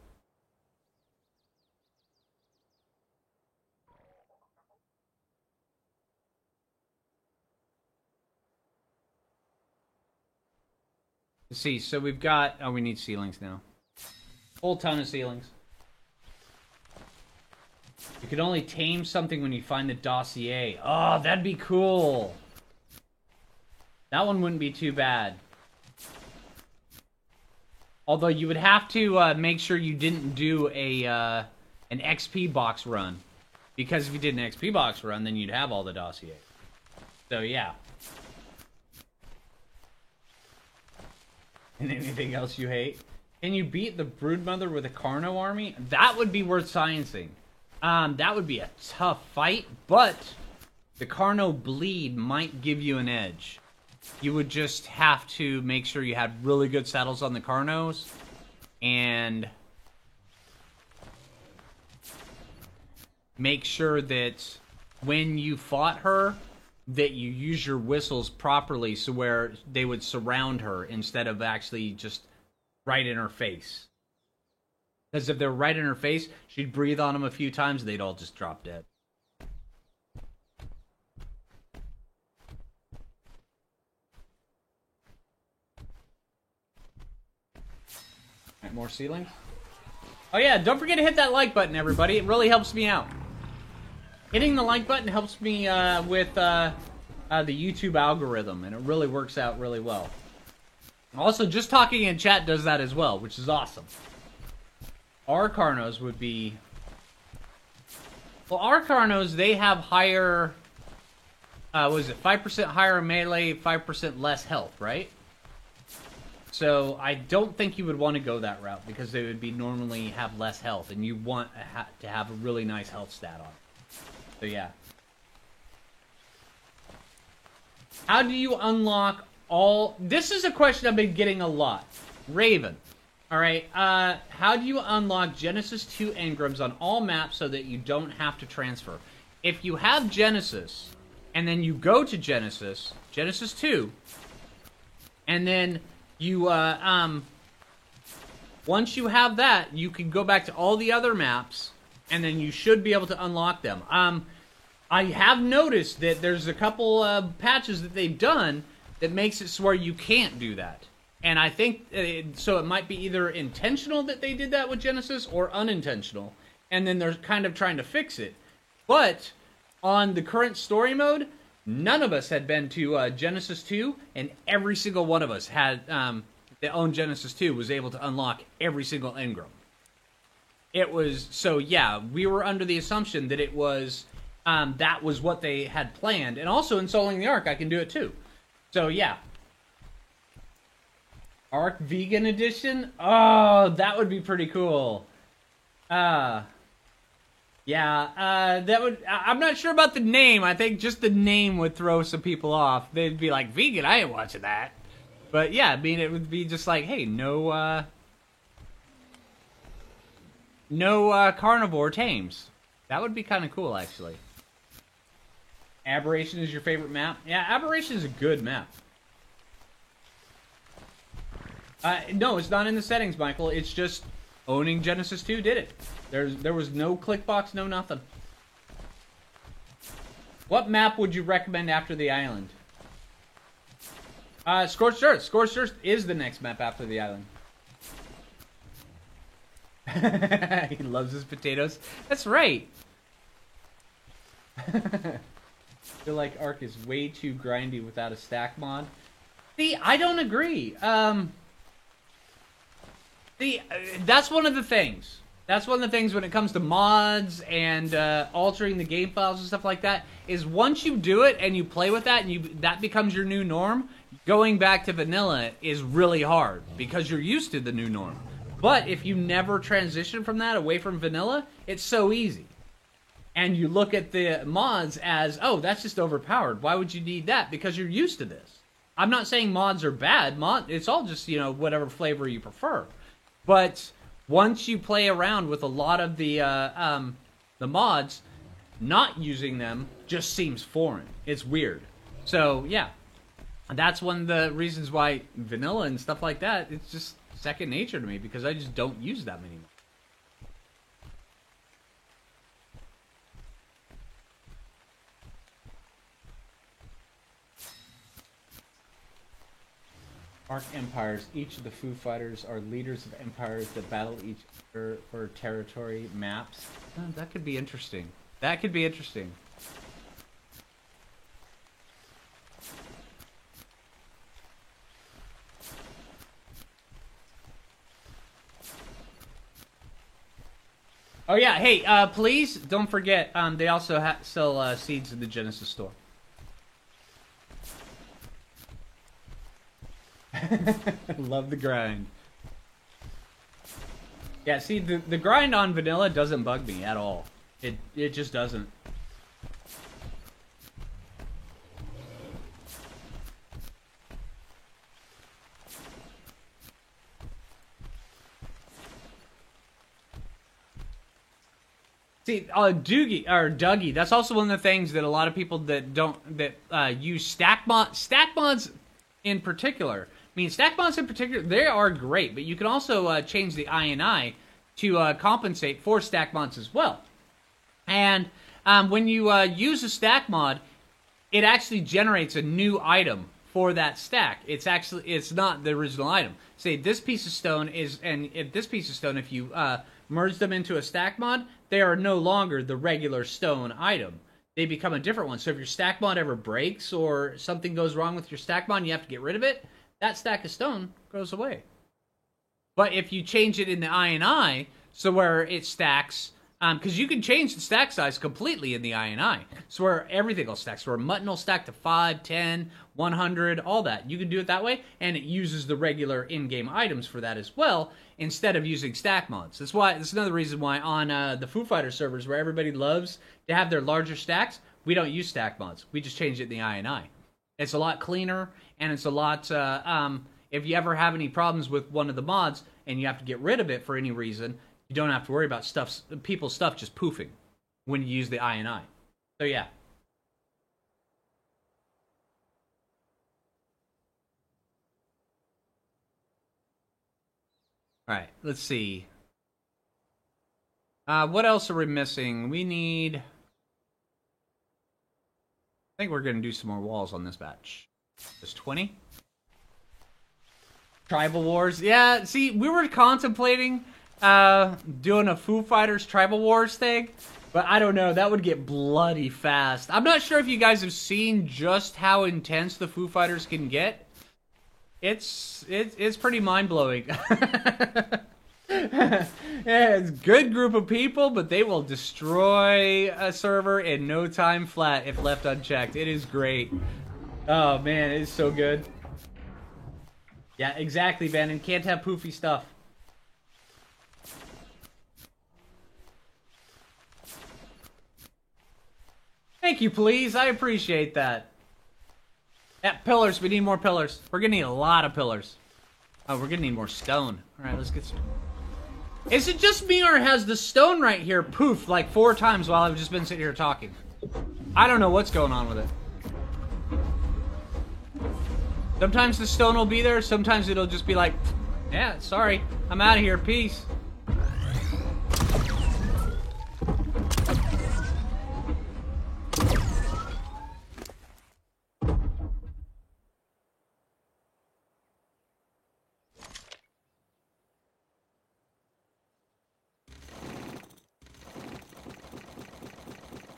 Let's see, so we've got... oh, we need ceilings now. Whole ton of ceilings. You can only tame something when you find the dossier. Oh, that'd be cool. That one wouldn't be too bad. Although you would have to make sure you didn't do a an XP box run. Because if you did an XP box run, then you'd have all the dossier. So, yeah. And anything else you hate? Can you beat the Broodmother with a Carno army? That would be worth sciencing. That would be a tough fight, but the Carno bleed might give you an edge. You would just have to make sure you had really good saddles on the Carnos, and make sure that when you fought her, that you use your whistles properly, so where they would surround her instead of actually just right in her face. Because if they're right in her face, she'd breathe on them a few times, they'd all just drop dead. Alright, more ceilings. Oh yeah, don't forget to hit that like button, everybody. It really helps me out. Hitting the like button helps me with the YouTube algorithm, and it really works out really well. Also, just talking in chat does that as well, which is awesome. Our Carnos would be... Well, our Carnos, they have higher... what is it? 5% higher melee, 5% less health, right? So, I don't think you would want to go that route, because they would be normally have less health, and you want to have a really nice health stat on. So, yeah. How do you unlock all... This is a question I've been getting a lot. Raven. Alright, how do you unlock Genesis 2 engrams on all maps so that you don't have to transfer? If you have Genesis, and then you go to Genesis 2, and then you, once you have that, you can go back to all the other maps, and then you should be able to unlock them. I have noticed that there's a couple patches that they've done that makes it so where you can't do that. And I think, so it might be either intentional that they did that with Genesis, or unintentional. And then they're kind of trying to fix it. But, on the current story mode, none of us had been to Genesis 2, and every single one of us had, that owned Genesis 2, was able to unlock every single engram. It was, so yeah, we were under the assumption that it was, that was what they had planned. And also in Soling the Ark, I can do it too. So yeah. Ark Vegan Edition? Oh, that would be pretty cool. Yeah, that would... I'm not sure about the name. I think just the name would throw some people off. They'd be like, vegan, I ain't watching that. But yeah, I mean, it would be just like, hey, no carnivore tames. That would be kind of cool, actually. Aberration is your favorite map? Yeah, Aberration is a good map. No, it's not in the settings, Michael. It's just owning Genesis 2 did it. There was no click box, no nothing. What map would you recommend after the island? Scorched Earth. Scorched Earth is the next map after the island. He loves his potatoes. That's right. I feel like Ark is way too grindy without a stack mod. See, I don't agree. That's one of the things. That's one of the things when it comes to mods and altering the game files and stuff like that, is once you do it and you play with that and that becomes your new norm, going back to vanilla is really hard because you're used to the new norm. But if you never transition from that away from vanilla, it's so easy. And you look at the mods as, oh, that's just overpowered. Why would you need that? Because you're used to this. I'm not saying mods are bad. It's all just, you know, whatever flavor you prefer. But once you play around with a lot of the mods, not using them just seems foreign. It's weird. So, yeah. That's one of the reasons why vanilla and stuff like that, it's just second nature to me, because I just don't use that many. Ark empires. Each of the Foo Fighters are leaders of empires that battle each other for territory maps. Oh, that could be interesting. That could be interesting. Oh yeah, hey, please don't forget, they also sell seeds in the Genesis store. Love the grind. Yeah, see, the grind on vanilla doesn't bug me at all. It just doesn't. See, Dougie, that's also one of the things that a lot of people that use stack mods in particular. I mean, stack mods in particular, they are great, but you can also change the INI to compensate for stack mods as well. And when you use a stack mod, it actually generates a new item for that stack. It's not the original item. Say this piece of stone if you merge them into a stack mod, they are no longer the regular stone item. They become a different one. So if your stack mod ever breaks or something goes wrong with your stack mod and you have to get rid of it, that stack of stone goes away. But if you change it in the INI, so where it stacks, because you can change the stack size completely in the INI, so where everything will stack, so where mutton will stack to 5, 10, 100, all that. You can do it that way, and it uses the regular in-game items for that as well, instead of using stack mods. That's another reason why on the Foo Fighters servers, where everybody loves to have their larger stacks, we don't use stack mods. We just change it in the INI. It's a lot cleaner, and it's a lot, if you ever have any problems with one of the mods, and you have to get rid of it for any reason, you don't have to worry about people's stuff just poofing when you use the INI. So yeah. Alright, let's see. What else are we missing? We need... I think we're going to do some more walls on this batch. There's 20. Tribal Wars. Yeah, see, we were contemplating doing a Foo Fighters Tribal Wars thing, but I don't know, that would get bloody fast. I'm not sure if you guys have seen just how intense the Foo Fighters can get. It's pretty mind-blowing. Yeah, it's a good group of people, but they will destroy a server in no time flat if left unchecked. It is great. Oh man, it is so good. Yeah, exactly, Bannon. Can't have poofy stuff. Thank you, please. I appreciate that. Yeah, pillars. We need more pillars. We're gonna need a lot of pillars. Oh, we're gonna need more stone. Alright, let's get some. Is it just me, or has the stone right here poofed like 4 times while I've just been sitting here talking? I don't know what's going on with it. Sometimes the stone will be there, sometimes it'll just be like, yeah, sorry, I'm out of here, peace.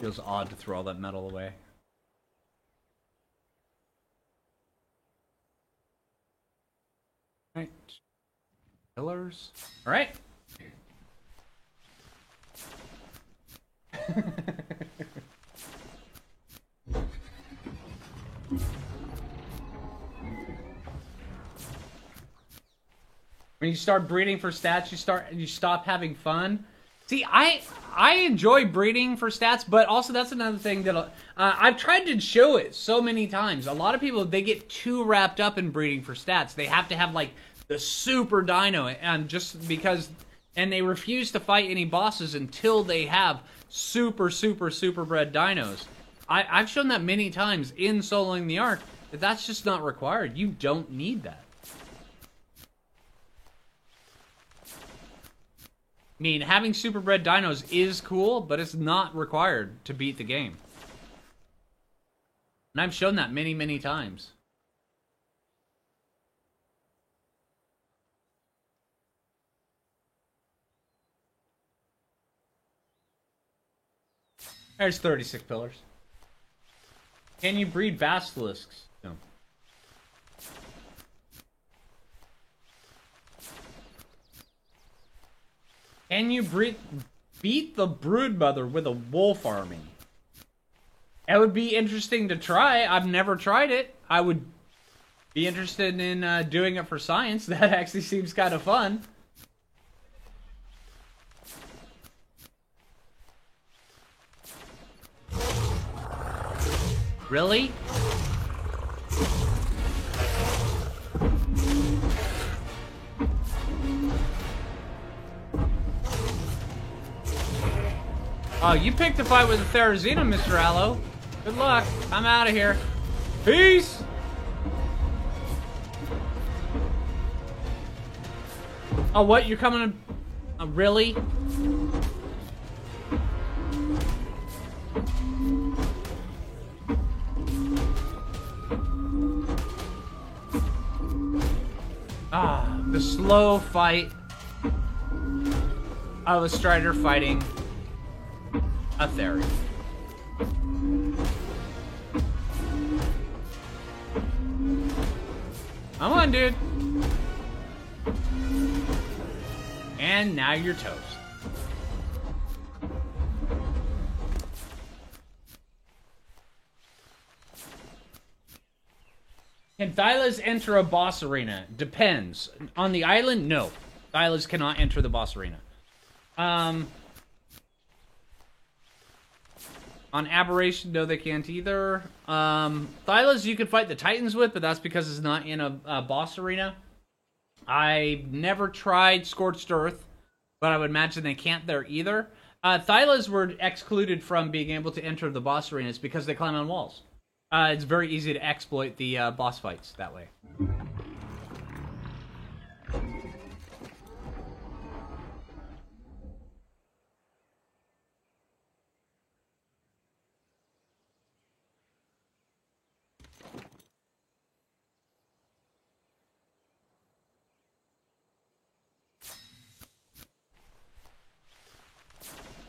Feels odd to throw all that metal away. Alright. Pillars. Alright. When you start breeding for stats, you stop having fun. See, I enjoy breeding for stats, but also that's another thing that I've tried to show it so many times. A lot of people, they get too wrapped up in breeding for stats. They have to have like the super dino, and just because, and they refuse to fight any bosses until they have super bred dinos. I've shown that many times in soloing the Ark that that's just not required. You don't need that. I mean, having super bred dinos is cool, but it's not required to beat the game. And I've shown that many times. There's 36 pillars. Can you breed basilisks? No. Can you beat the broodmother with a wolf army? It would be interesting to try. I've never tried it. I would be interested in doing it for science. That actually seems kind of fun. Really? Oh, you picked a fight with the Therizina, Mr. Allo. Good luck. I'm out of here. Peace! Oh, what? You're coming to... really? Ah, the slow fight of a Strider fighting a Theri. Come on, dude. And now you're toast. Can Thylas enter a boss arena? Depends. On the island, no. Thylas cannot enter the boss arena. On Aberration, no, they can't either. Thylas, you can fight the Titans with, but that's because it's not in a boss arena. I never tried Scorched Earth, but I would imagine they can't there either. Thylas were excluded from being able to enter the boss arenas because they climb on walls. It's very easy to exploit the boss fights that way.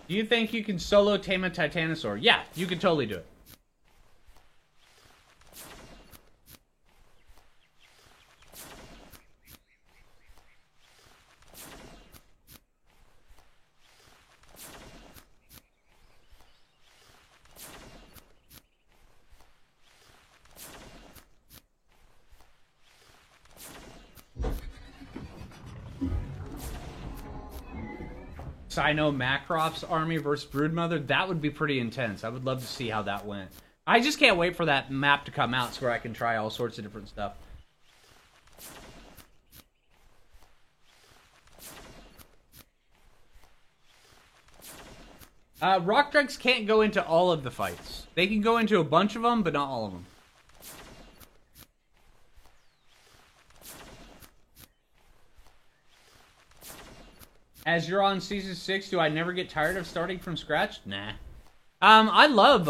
Do you think you can solo tame a Titanosaur? Yeah, you can totally do it. Sino Macrops army versus Broodmother, that would be pretty intense. I would love to see how that went. I just can't wait for that map to come out so where I can try all sorts of different stuff. Rock Drakes can't go into all of the fights. They can go into a bunch of them, but not all of them. As you're on Season 6, do I never get tired of starting from scratch? Nah. I love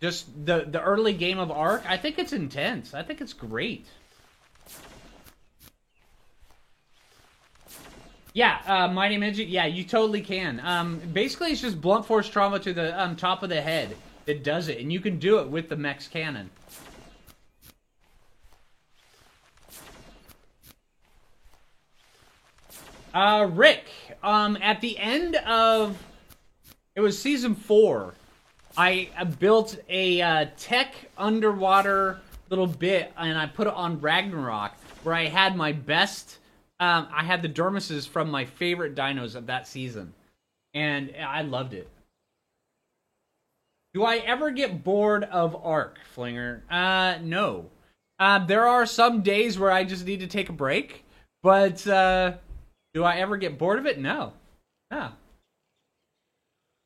just the early game of Ark. I think it's intense. I think it's great. Yeah, Mighty Midget, yeah, you totally can. Basically, it's just blunt force trauma to the top of the head that does it, and you can do it with the Mechs Cannon. Rick, at the end of... It was Season 4. I built a tech underwater little bit, and I put it on Ragnarok, where I had my best... I had the Dermises from my favorite dinos of that season. And I loved it. Do I ever get bored of Ark, Flinger? No. There are some days where I just need to take a break, but... do I ever get bored of it? No. No.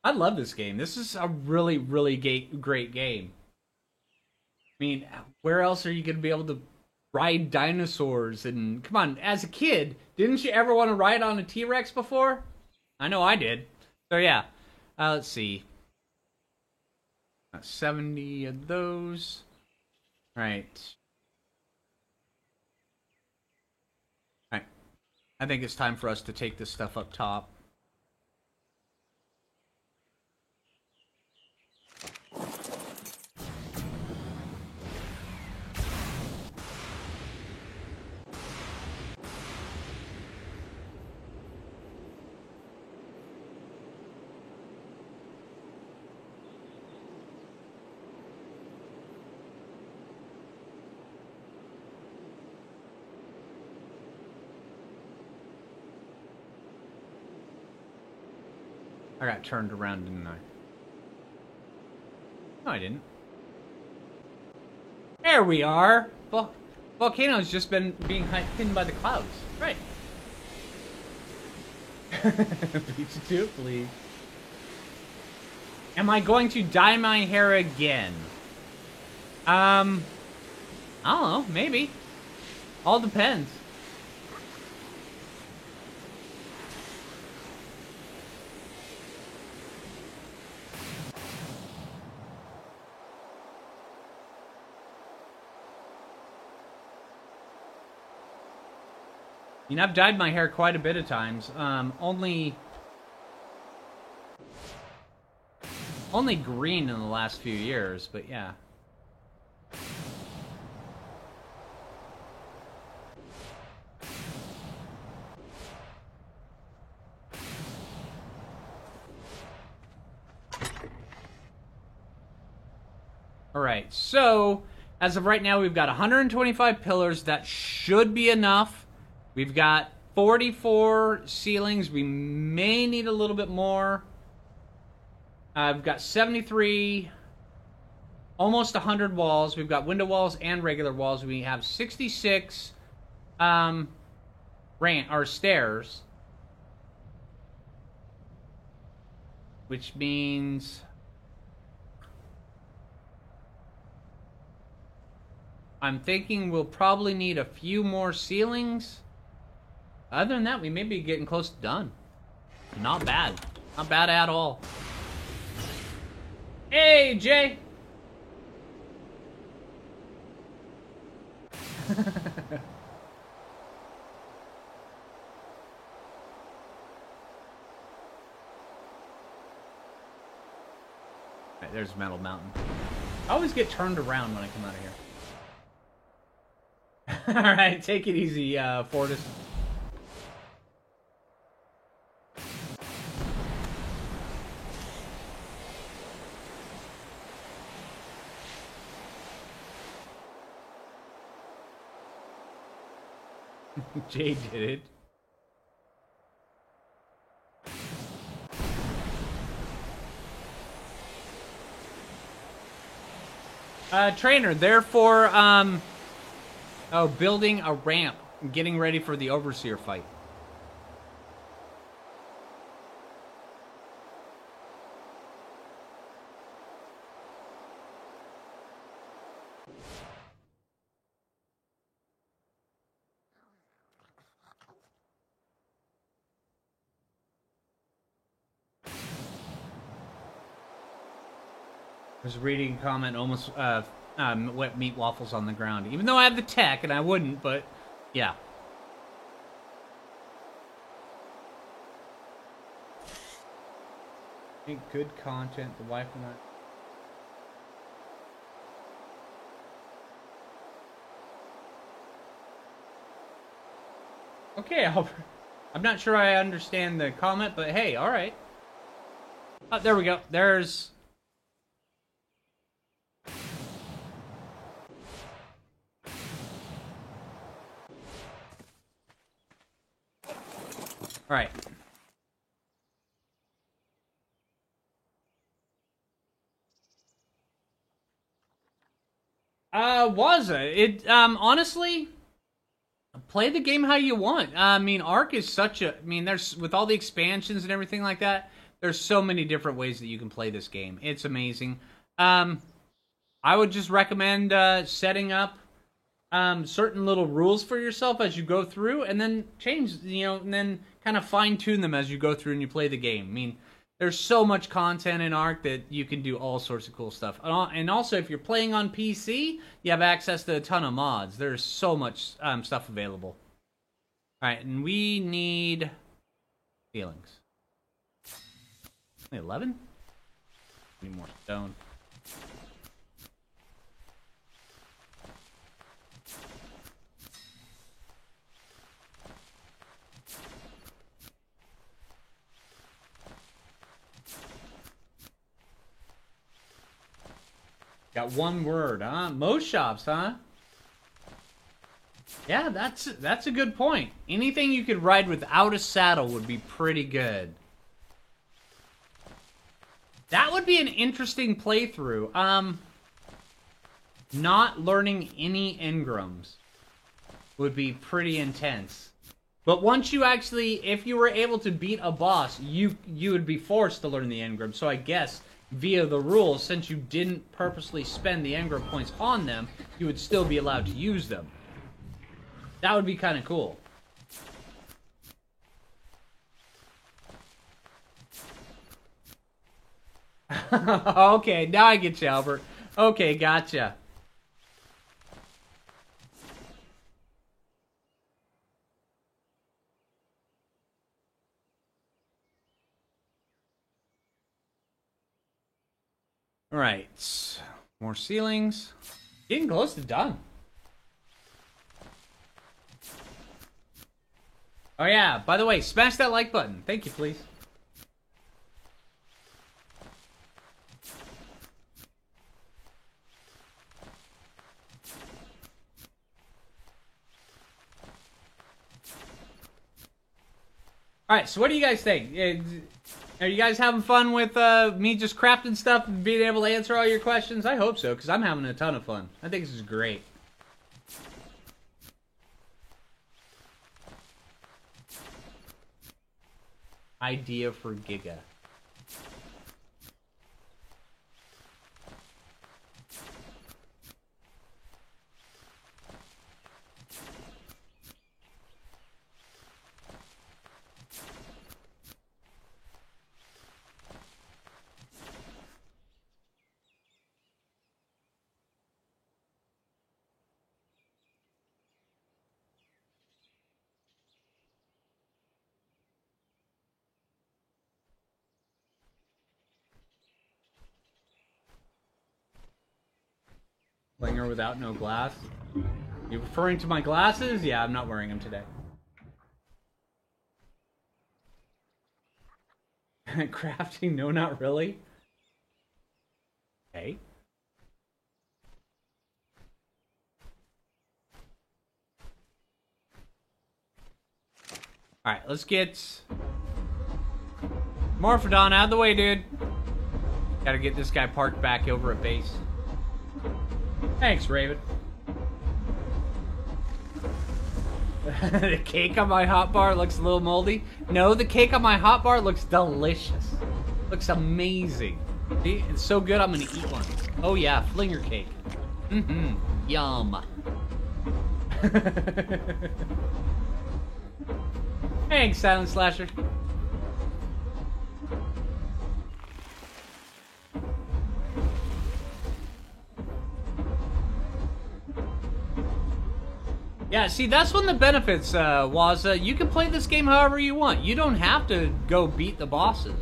I love this game. This is a really, really great game. I mean, where else are you going to be able to ride dinosaurs? And come on, as a kid, didn't you ever want to ride on a T-Rex before? I know I did. So yeah, let's see. 70 of those. All right. All right. I think it's time for us to take this stuff up top. I got turned around, didn't I? No, I didn't. There we are. Volcano's just been being hidden by the clouds. Right. Beat you to it, please. Am I going to dye my hair again? I don't know. Maybe. All depends. I mean, I've dyed my hair quite a bit of times. Only green in the last few years, but yeah. Alright, so, as of right now, we've got 125 pillars. That should be enough. We've got 44 ceilings. We may need a little bit more. I've got 73, almost 100 walls. We've got window walls and regular walls. We have 66 stairs, which means I'm thinking we'll probably need a few more ceilings. Other than that, we may be getting close to done. Not bad. Not bad at all. Hey, Jay! Alright, there's Metal Mountain. I always get turned around when I come out of here. Alright, take it easy, Fortis. Jay did it. Trainer, therefore, building a ramp, getting ready for the Overseer fight. I was reading a comment almost wet meat waffles on the ground. Even though I have the tech, and I wouldn't, but yeah. Make good content, the wife and I... Okay, Albert. I'm not sure I understand the comment, but hey, alright. Oh, there we go. There's... Alright. Was it? Honestly, play the game how you want. I mean, Ark is such a... I mean, there's... With all the expansions and everything like that, there's so many different ways that you can play this game. It's amazing. I would just recommend setting up certain little rules for yourself as you go through, and then change, and then kind of fine-tune them as you go through and you play the game. I mean, there's so much content in Ark that you can do all sorts of cool stuff. And also, if you're playing on PC, you have access to a ton of mods. There's so much stuff available. Alright, and we need feelings. 11? Need more stone. Got one word, huh? Most shops, huh? Yeah, that's a good point. Anything you could ride without a saddle would be pretty good. That would be an interesting playthrough. not learning any engrams would be pretty intense. But once you actually, if you were able to beat a boss, you would be forced to learn the engram. So I guess via the rules, since you didn't purposely spend the engram points on them, you would still be allowed to use them. That would be kind of cool. Okay, now I get you, Albert. Okay, gotcha. Alright. More ceilings. Getting close to done. Oh yeah, by the way, smash that like button. Thank you, please. Alright, so what do you guys think? Are you guys having fun with me just crafting stuff and being able to answer all your questions? I hope so, because I'm having a ton of fun. I think this is great. Idea for Giga. Linger without no glass. You referring to my glasses? Yeah, I'm not wearing them today. Crafting? No, not really. Okay. Alright, let's get Morphodon out of the way, dude. Gotta get this guy parked back over at base. Thanks, Raven. The cake on my hotbar looks a little moldy. No, the cake on my hotbar looks delicious. Looks amazing. See, it's so good I'm gonna eat one. Oh yeah, flinger cake. Mm-hmm. Yum. Thanks, Silent Slasher. Yeah, see, that's one of the benefits, Waza. You can play this game however you want. You don't have to go beat the bosses.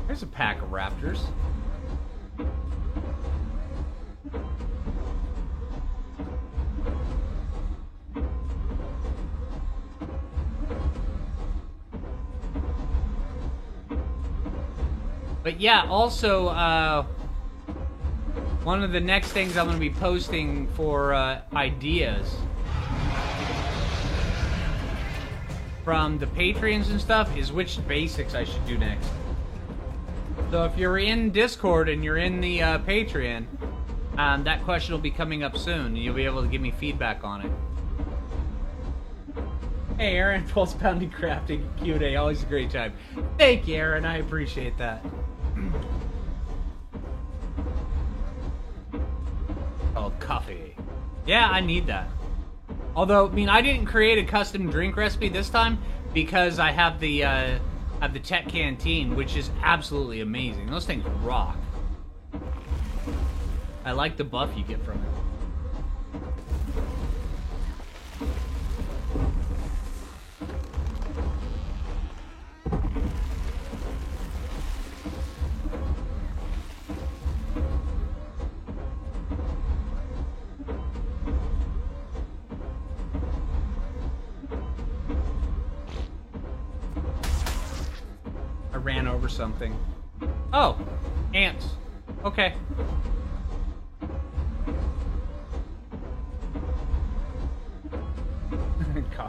There's a pack of raptors. But yeah, also, one of the next things I'm going to be posting for ideas from the Patreons and stuff is which basics I should do next. So if you're in Discord and you're in the Patreon, that question will be coming up soon, and you'll be able to give me feedback on it. Hey Aaron, Pulse Pounding Crafting Q&A, always a great time. Thank you, Aaron, I appreciate that. Called coffee. Yeah, I need that. Although, I mean, I didn't create a custom drink recipe this time because I have the Tech Canteen, which is absolutely amazing. Those things rock. I like the buff you get from it. Ran over something. Oh, ants. Okay.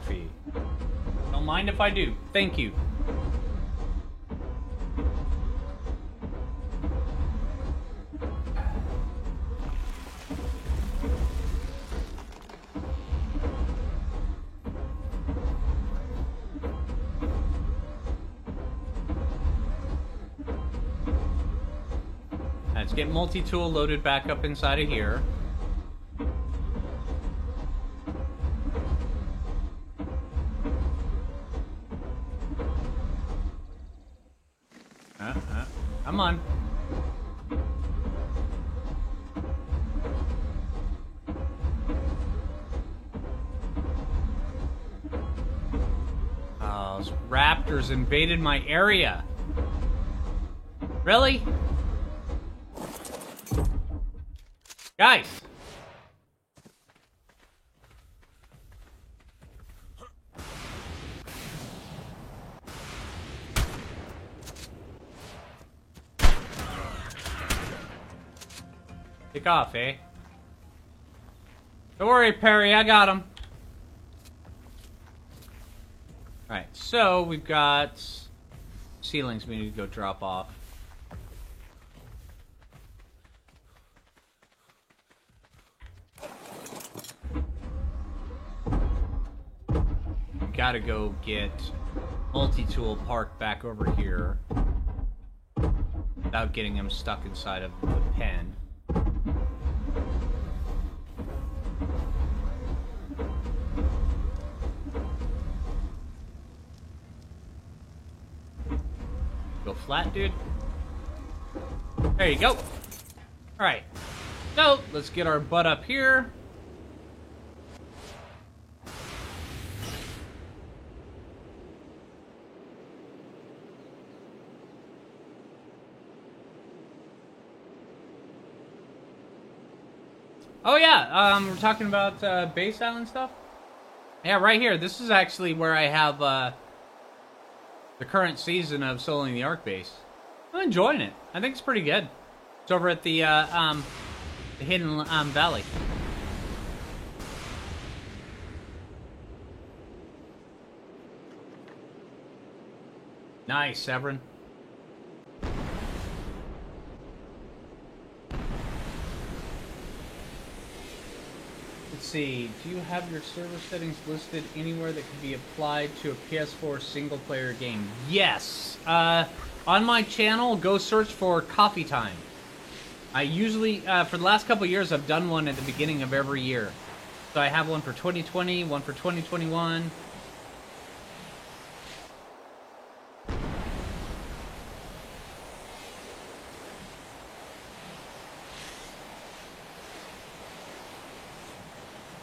coffee. Don't mind if I do. Thank you. Let's get multi-tool loaded back up inside of here. Come on. Oh, those raptors invaded my area. Really? Guys. Take off, eh? Don't worry, Perry, I got him. Alright, so we've got ceilings we need to go drop off. We gotta go get multi-tool parked back over here without getting him stuck inside of the pen. Go flat, dude. There you go. Alright. So, let's get our butt up here. Oh yeah, we're talking about base island stuff? Yeah, right here. This is actually where I have the current season of Soloing the Ark base. I'm enjoying it. I think it's pretty good. It's over at the Hidden Valley. Nice, Severin. Let's see, do you have your server settings listed anywhere that can be applied to a PS4 single-player game? Yes! On my channel, go search for Coffee Time. I usually, for the last couple years, I've done one at the beginning of every year. So I have one for 2020, one for 2021.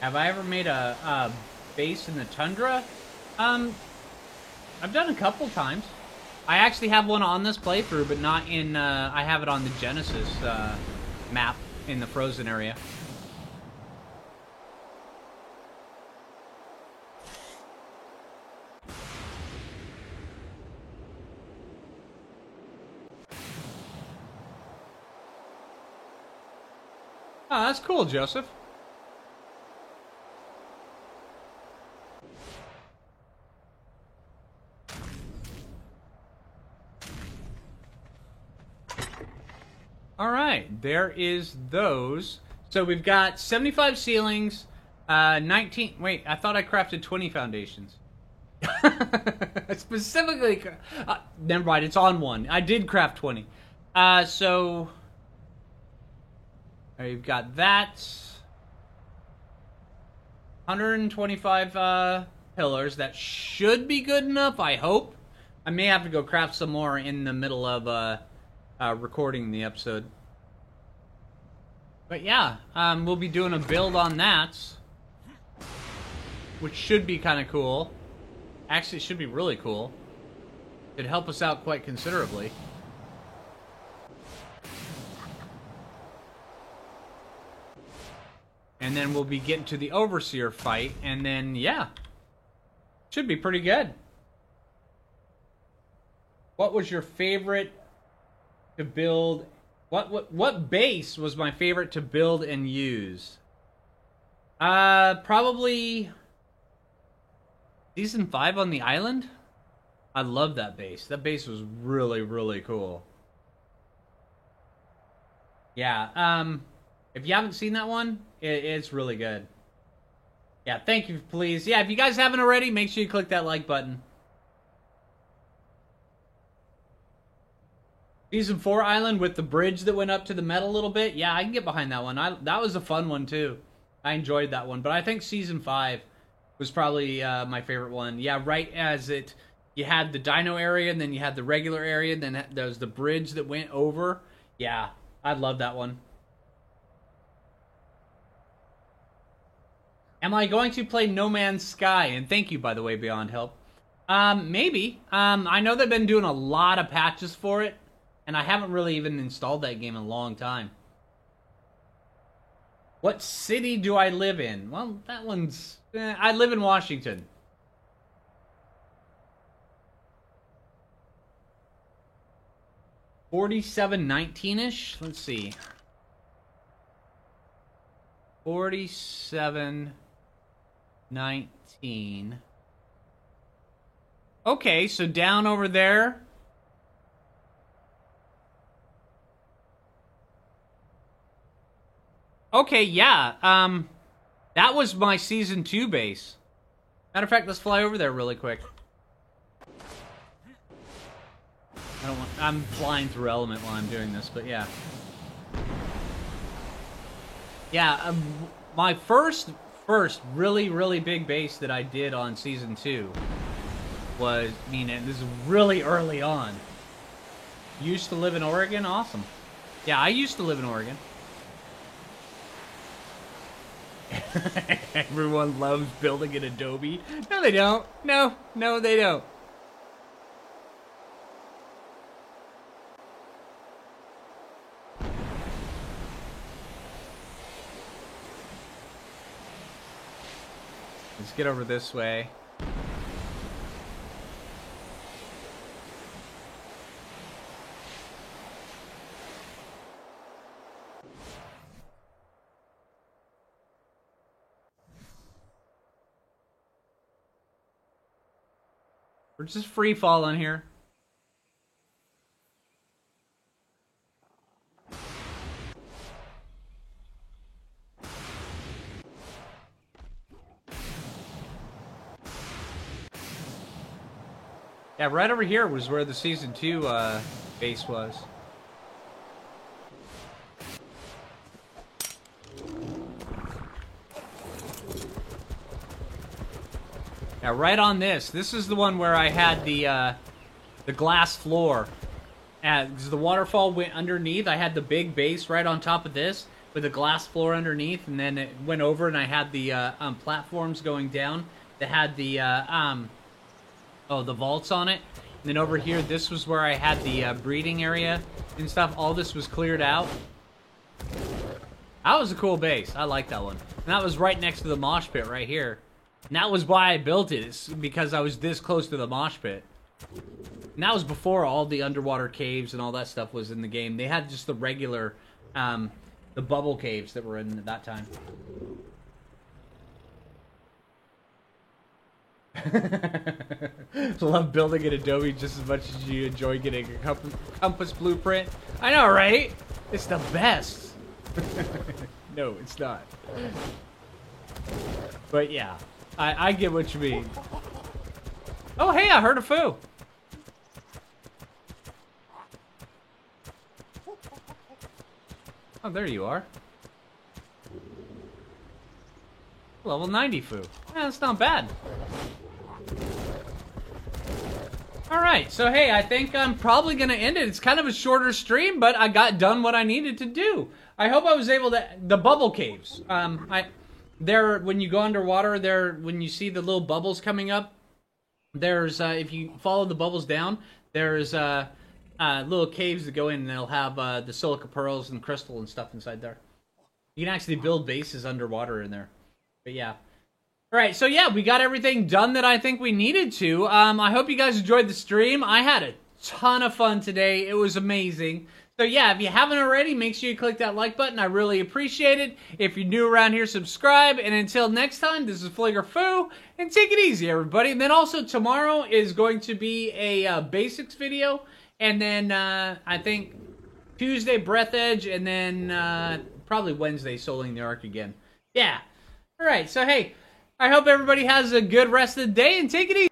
Have I ever made a base in the tundra? I've done a couple times. I actually have one on this playthrough, but not in, I have it on the Genesis map in the frozen area. Oh, that's cool, Joseph. Alright, there is those. So we've got 75 ceilings, 19... Wait, I thought I crafted 20 foundations. Specifically... never mind, it's on one. I did craft 20. So... You've got that. 125 pillars. That should be good enough, I hope. I may have to go craft some more in the middle of recording the episode. But yeah, we'll be doing a build on that, which should be kind of cool. Actually, it should be really cool. It'd help us out quite considerably. And then we'll be getting to the Overseer fight, and then, yeah. Should be pretty good. What was your favorite to build? What base was my favorite to build and use? Probably Season 5 on the island? I love that base. That base was really, really cool. Yeah, if you haven't seen that one, it's really good. Yeah, thank you, please. Yeah, if you guys haven't already, make sure you click that like button. Season 4 island with the bridge that went up to the metal a little bit. Yeah, I can get behind that one. That was a fun one, too. I enjoyed that one. But I think Season 5 was probably my favorite one. Yeah, right as it... You had the dino area, and then you had the regular area, and then there was the bridge that went over. Yeah, I love that one. Am I going to play No Man's Sky? And thank you, by the way, Beyond Help. Maybe. I know they've been doing a lot of patches for it, and I haven't really even installed that game in a long time. What city do I live in? Well, that one's... I live in Washington. $47.19-ish? Let's see. 47.19. Okay, so down over there. Okay, yeah. That was my Season 2 base. Matter of fact, let's fly over there really quick. I'm flying through Element while I'm doing this, but yeah. Yeah, my first really, really big base that I did on Season 2 was, this is really early on. Used to live in Oregon? Awesome. Yeah, I used to live in Oregon. Everyone loves building in Adobe. No, they don't. No, they don't. Let's get over this way. We're just free falling here. Yeah, right over here was where the Season 2 base was. Yeah, right on this. This is the one where I had the glass floor. Because the waterfall went underneath, I had the big base right on top of this with a glass floor underneath, and then it went over and I had the platforms going down that had the the vaults on it. And then over here, this was where I had the breeding area and stuff. All this was cleared out. That was a cool base. I like that one. And that was right next to the mosh pit right here. And that was why I built it. It's because I was this close to the mosh pit. And that was before all the underwater caves and all that stuff was in the game. They had just the regular, the bubble caves that were in at that time. Love building in Adobe just as much as you enjoy getting a compass blueprint. I know, right? It's the best. No, it's not. But yeah, I get what you mean. Oh, hey, I heard a foo. Oh, there you are. Level 90 foo. Yeah, that's not bad. Alright, so hey, I think I'm probably going to end it. It's kind of a shorter stream, but I got done what I needed to do. I hope I was able to... The bubble caves. When you go underwater, when you see the little bubbles coming up, there's, if you follow the bubbles down, there's little caves that go in, and they'll have the silica pearls and crystal and stuff inside there. You can actually build bases underwater in there. But yeah. Alright, so yeah, we got everything done that I think we needed to. I hope you guys enjoyed the stream. I had a ton of fun today. It was amazing. So yeah, if you haven't already, make sure you click that like button. I really appreciate it. If you're new around here, subscribe. And until next time, this is Flager Foo, and take it easy, everybody. And then also tomorrow is going to be a basics video, and then I think Tuesday Breath Edge, and then probably Wednesday Soling the Ark again. Yeah. All right. So hey, I hope everybody has a good rest of the day, and take it easy.